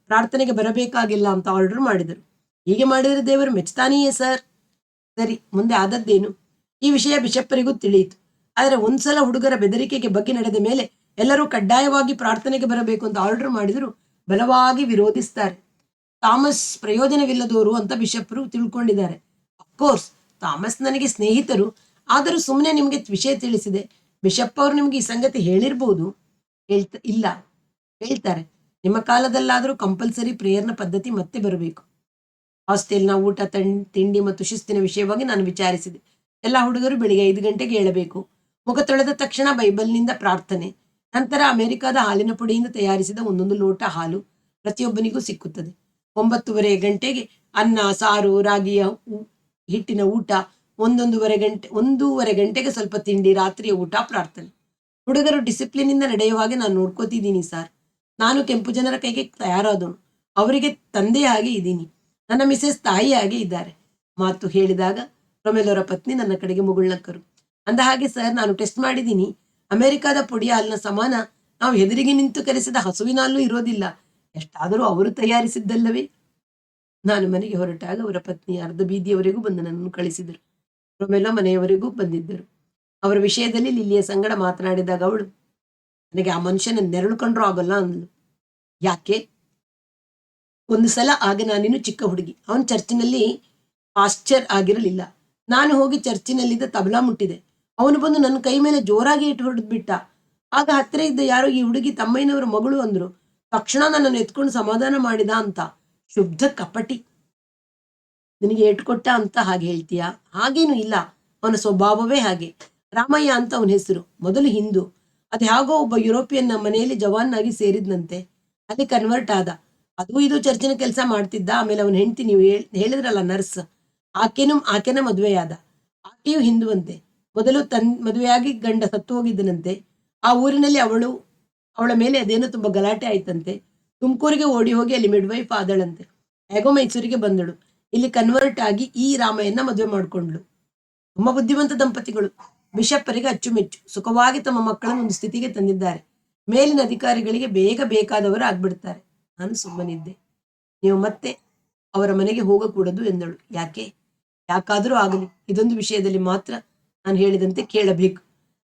[SPEAKER 1] ಪ್ರಾರ್ಥನೆಗೆ ಬರಬೇಕಾಗಿಲ್ಲ ಅಂತ ಆರ್ಡರ್ ಮಾಡಿದರು. ಹೀಗೆ ಮಾಡಿದರೆ ದೇವರು ಮೆಚ್ಚುತ್ತಾನೆಯೇ ಸರ್? ಸರಿ, ಮುಂದೆ ಆದದ್ದೇನು? ಈ ವಿಷಯ ಬಿಷಪ್ಪರಿಗೂ ತಿಳಿಯಿತು. ಆದರೆ ಒಂದ್ಸಲ ಹುಡುಗರ ಬೆದರಿಕೆಗೆ ಬಗ್ಗೆ ನಡೆದ ಮೇಲೆ ಎಲ್ಲರೂ ಕಡ್ಡಾಯವಾಗಿ ಪ್ರಾರ್ಥನೆಗೆ ಬರಬೇಕು ಅಂತ ಆರ್ಡರ್ ಮಾಡಿದರೂ ಬಲವಾಗಿ ವಿರೋಧಿಸ್ತಾರೆ. ಥಾಮಸ್ ಪ್ರಯೋಜನವಿಲ್ಲದವರು ಅಂತ ಬಿಷಪ್ರು ತಿಳ್ಕೊಂಡಿದ್ದಾರೆ. ಅಫ್ಕೋರ್ಸ್ ಥಾಮಸ್ ನನಗೆ ಸ್ನೇಹಿತರು, ಆದರೂ ಸುಮ್ಮನೆ ನಿಮಗೆ ವಿಷಯ ತಿಳಿಸಿದೆ. ಬಿಷಪ್ ಅವರು ನಿಮ್ಗೆ ಈ ಸಂಗತಿ ಹೇಳಿರ್ಬೋದು. ಇಲ್ಲ, ಹೇಳ್ತಾರೆ. ನಿಮ್ಮ ಕಾಲದಲ್ಲಾದರೂ ಕಂಪಲ್ಸರಿ ಪ್ರೇಯರ್ನ ಪದ್ಧತಿ ಮತ್ತೆ ಬರಬೇಕು. ಹಾಸ್ಟೆಲ್ನ ಊಟ, ತಿಂಡಿ ಮತ್ತು ಶಿಸ್ತಿನ ವಿಷಯವಾಗಿ ನಾನು ವಿಚಾರಿಸಿದೆ. ಎಲ್ಲ ಹುಡುಗರು ಬೆಳಿಗ್ಗೆ 5 ಗಂಟೆಗೆ ಏಳಬೇಕು. ಮುಖ ತೊಳೆದ ತಕ್ಷಣ ಬೈಬಲ್ನಿಂದ ಪ್ರಾರ್ಥನೆ, ನಂತರ ಅಮೆರಿಕಾದ ಹಾಲಿನ ಪುಡಿಯಿಂದ ತಯಾರಿಸಿದ 1 ಲೋಟ ಹಾಲು ಪ್ರತಿಯೊಬ್ಬನಿಗೂ ಸಿಕ್ಕುತ್ತದೆ. 9:30 ಗಂಟೆಗೆ ಅನ್ನ, ಸಾರು, ರಾಗಿಯ ಹಿಟ್ಟಿನ ಊಟ, 1:30 ಗಂಟೆಗೆ ಸ್ವಲ್ಪ ತಿಂಡಿ, ರಾತ್ರಿಯ ಊಟ, ಪ್ರಾರ್ಥನೆ. ಹುಡುಗರು ಡಿಸಿಪ್ಲಿನಿಂದ ನಡೆಯುವಾಗೆ ನಾನು ನೋಡ್ಕೋತಿದ್ದೀನಿ ಸರ್. ನಾನು ಕೆಂಪು ಜನರ ಕೈಗೆ ತಯಾರಾದನು. ಅವರಿಗೆ ತಂದೆಯಾಗಿ ಇದ್ದೀನಿ. ನನ್ನ ಮಿಸೆಸ್ ತಾಯಿಯಾಗಿ ಇದ್ದಾರೆ. ಮಾತು ಹೇಳಿದಾಗ ರೊಮೆಲೋರ ಪತ್ನಿ ನನ್ನ ಕಡೆಗೆ ಮುಗುಳ್ನಕ್ಕರು. ಅಂದ ಹಾಗೆ ಸರ್, ನಾನು ಟೆಸ್ಟ್ ಮಾಡಿದ್ದೀನಿ. ಅಮೆರಿಕಾದ ಪುಡಿಯ ಹಾಲಿನ ಸಮಾನ ನಾವು ಎದುರಿಗೆ ನಿಂತು ಕರೆಸಿದ ಹಸುವಿನ ಹಾಲು ಇರೋದಿಲ್ಲ. ಎಷ್ಟಾದರೂ ಅವರು ತಯಾರಿಸಿದ್ದಲ್ಲವೇ? ನಾನು ಮನೆಗೆ ಹೊರಟಾಗ ಅವರ ಪತ್ನಿ ಅರ್ಧ ಬೀದಿಯವರೆಗೂ ಬಂದು ನನ್ನನ್ನು ಕಳಿಸಿದರು. ರೊಮೆಲೋ ಮನೆಯವರೆಗೂ ಬಂದಿದ್ದರು. ಅವರ ವಿಷಯದಲ್ಲಿ ಲಿಲ್ಲಿಯ ಸಂಗಡ ಮಾತನಾಡಿದಾಗ ಅವಳು, ನನಗೆ ಆ ಮನುಷ್ಯನ ನೆರಳು ಕಂಡ್ರೂ ಆಗಲ್ಲ ಅಂದ್ಲು. ಯಾಕೆ? ಒಂದು ಸಲ, ಆಗ ನಾನಿನ್ನು ಚಿಕ್ಕ ಹುಡುಗಿ, ಅವನು ಚರ್ಚಿನಲ್ಲಿ ಪಾಸ್ಚರ್ ಆಗಿರಲಿಲ್ಲ. ನಾನು ಹೋಗಿ ಚರ್ಚಿನಲ್ಲಿದ್ದ ತಬಲಾ ಮುಟ್ಟಿದೆ. ಅವನು ಬಂದು ನನ್ನ ಕೈ ಮೇಲೆ ಜೋರಾಗಿ ಇಟ್ಟು ಹೊಡೆದು ಬಿಟ್ಟ. ಆಗ ಹತ್ತಿರ ಇದ್ದ ಯಾರೋ ಈ ಹುಡುಗಿ ತಮ್ಮಯ್ಯನವರ ಮಗಳು ಅಂದ್ರು. ತಕ್ಷಣ ನನ್ನನ್ನು ಎತ್ಕೊಂಡು ಸಮಾಧಾನ ಮಾಡಿದ ಅಂತ. ಶುದ್ಧ ಕಪಟಿ. ನಿನಗೆ ಏಟ್ಕೊಟ್ಟ ಅಂತ ಹಾಗೆ ಹೇಳ್ತೀಯಾ? ಹಾಗೇನು ಇಲ್ಲ, ಅವನ ಸ್ವಭಾವವೇ ಹಾಗೆ. ರಾಮಯ್ಯ ಅಂತ ಅವನ ಹೆಸರು. ಮೊದಲು ಹಿಂದೂ, ಅದು ಹೇಗೋ ಒಬ್ಬ ಯುರೋಪಿಯನ್ ಮನೆಯಲ್ಲಿ ಜವಾನ್ನಾಗಿ ಸೇರಿದ್ನಂತೆ. ಅಲ್ಲಿ ಕನ್ವರ್ಟ್ ಆದ. ಅದು ಇದು ಚರ್ಚಿನ ಕೆಲಸ ಮಾಡ್ತಿದ್ದ. ಆಮೇಲೆ ಅವನ ಹೆಂಡತಿ, ನೀವು ಹೇಳಿದ್ರಲ್ಲ ನರ್ಸ್, ಆಕೆನ ಮದುವೆಯಾದ. ಆಕೆಯು ಹಿಂದುವಂತೆ. ಮೊದಲು ಮದುವೆಯಾಗಿ ಗಂಡ ಸತ್ತು ಹೋಗಿದ್ದನಂತೆ. ಆ ಊರಿನಲ್ಲಿ ಅವಳ ಮೇಲೆ ಅದೇನೋ ತುಂಬಾ ಗಲಾಟೆ ಆಯ್ತಂತೆ. ತುಮಕೂರಿಗೆ ಓಡಿ ಹೋಗಿ ಅಲ್ಲಿ ಮಿಡ್ವೈಫ್ ಆದಳಂತೆ. ಹೇಗೋ ಮೈಸೂರಿಗೆ ಬಂದಳು. ಇಲ್ಲಿ ಕನ್ವರ್ಟ್ ಆಗಿ ಈ ರಾಮಯ್ಯನ ಮದುವೆ ಮಾಡ್ಕೊಂಡ್ಳು. ತುಂಬಾ ಬುದ್ಧಿವಂತ ದಂಪತಿಗಳು. ಬಿಷಪ್ಪರಿಗೆ ಅಚ್ಚುಮೆಚ್ಚು. ಸುಖವಾಗಿ ತಮ್ಮ ಮಕ್ಕಳನ್ನು ಒಂದು ಸ್ಥಿತಿಗೆ ತಂದಿದ್ದಾರೆ. ಮೇಲಿನ ಅಧಿಕಾರಿಗಳಿಗೆ ಬೇಗ ಬೇಕಾದವರು ಆಗ್ಬಿಡ್ತಾರೆ. ನಾನು ಸುಮ್ಮನಿದ್ದೆ. ನೀವು ಮತ್ತೆ ಅವರ ಮನೆಗೆ ಹೋಗಕೂಡದು ಎಂದಳು. ಯಾಕಾದರೂ ಆಗಲಿ, ಇದೊಂದು ವಿಷಯದಲ್ಲಿ ಮಾತ್ರ ನಾನು ಹೇಳಿದಂತೆ ಕೇಳಬೇಕು.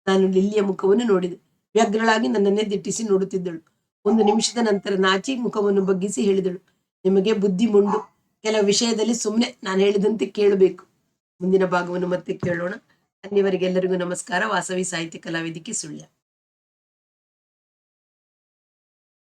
[SPEAKER 1] ನಾನು ಲಿಲ್ಲಿಯ ಮುಖವನ್ನು ನೋಡಿದೆ. ವ್ಯಗ್ರಳಾಗಿ ನನ್ನನ್ನೇ ದಿಟ್ಟಿಸಿ ನೋಡುತ್ತಿದ್ದಳು. ಒಂದು ನಿಮಿಷದ ನಂತರ ನಾಚಿ ಮುಖವನ್ನು ಬಗ್ಗಿಸಿ ಹೇಳಿದಳು, ನಿಮಗೆ ಬುದ್ಧಿ ಮುಂಡು. ಕೆಲವು ವಿಷಯದಲ್ಲಿ ಸುಮ್ಮನೆ ನಾನು ಹೇಳಿದಂತೆ ಕೇಳಬೇಕು. ಮುಂದಿನ ಭಾಗವನ್ನು ಮತ್ತೆ ಕೇಳೋಣ. ಅಲ್ಲಿವರೆಗೆ ಎಲ್ಲರಿಗೂ ನಮಸ್ಕಾರ. ವಾಸವಿ ಸಾಹಿತ್ಯ ಕಲಾವೇದಿಕೆ ಸುಳ್ಯ.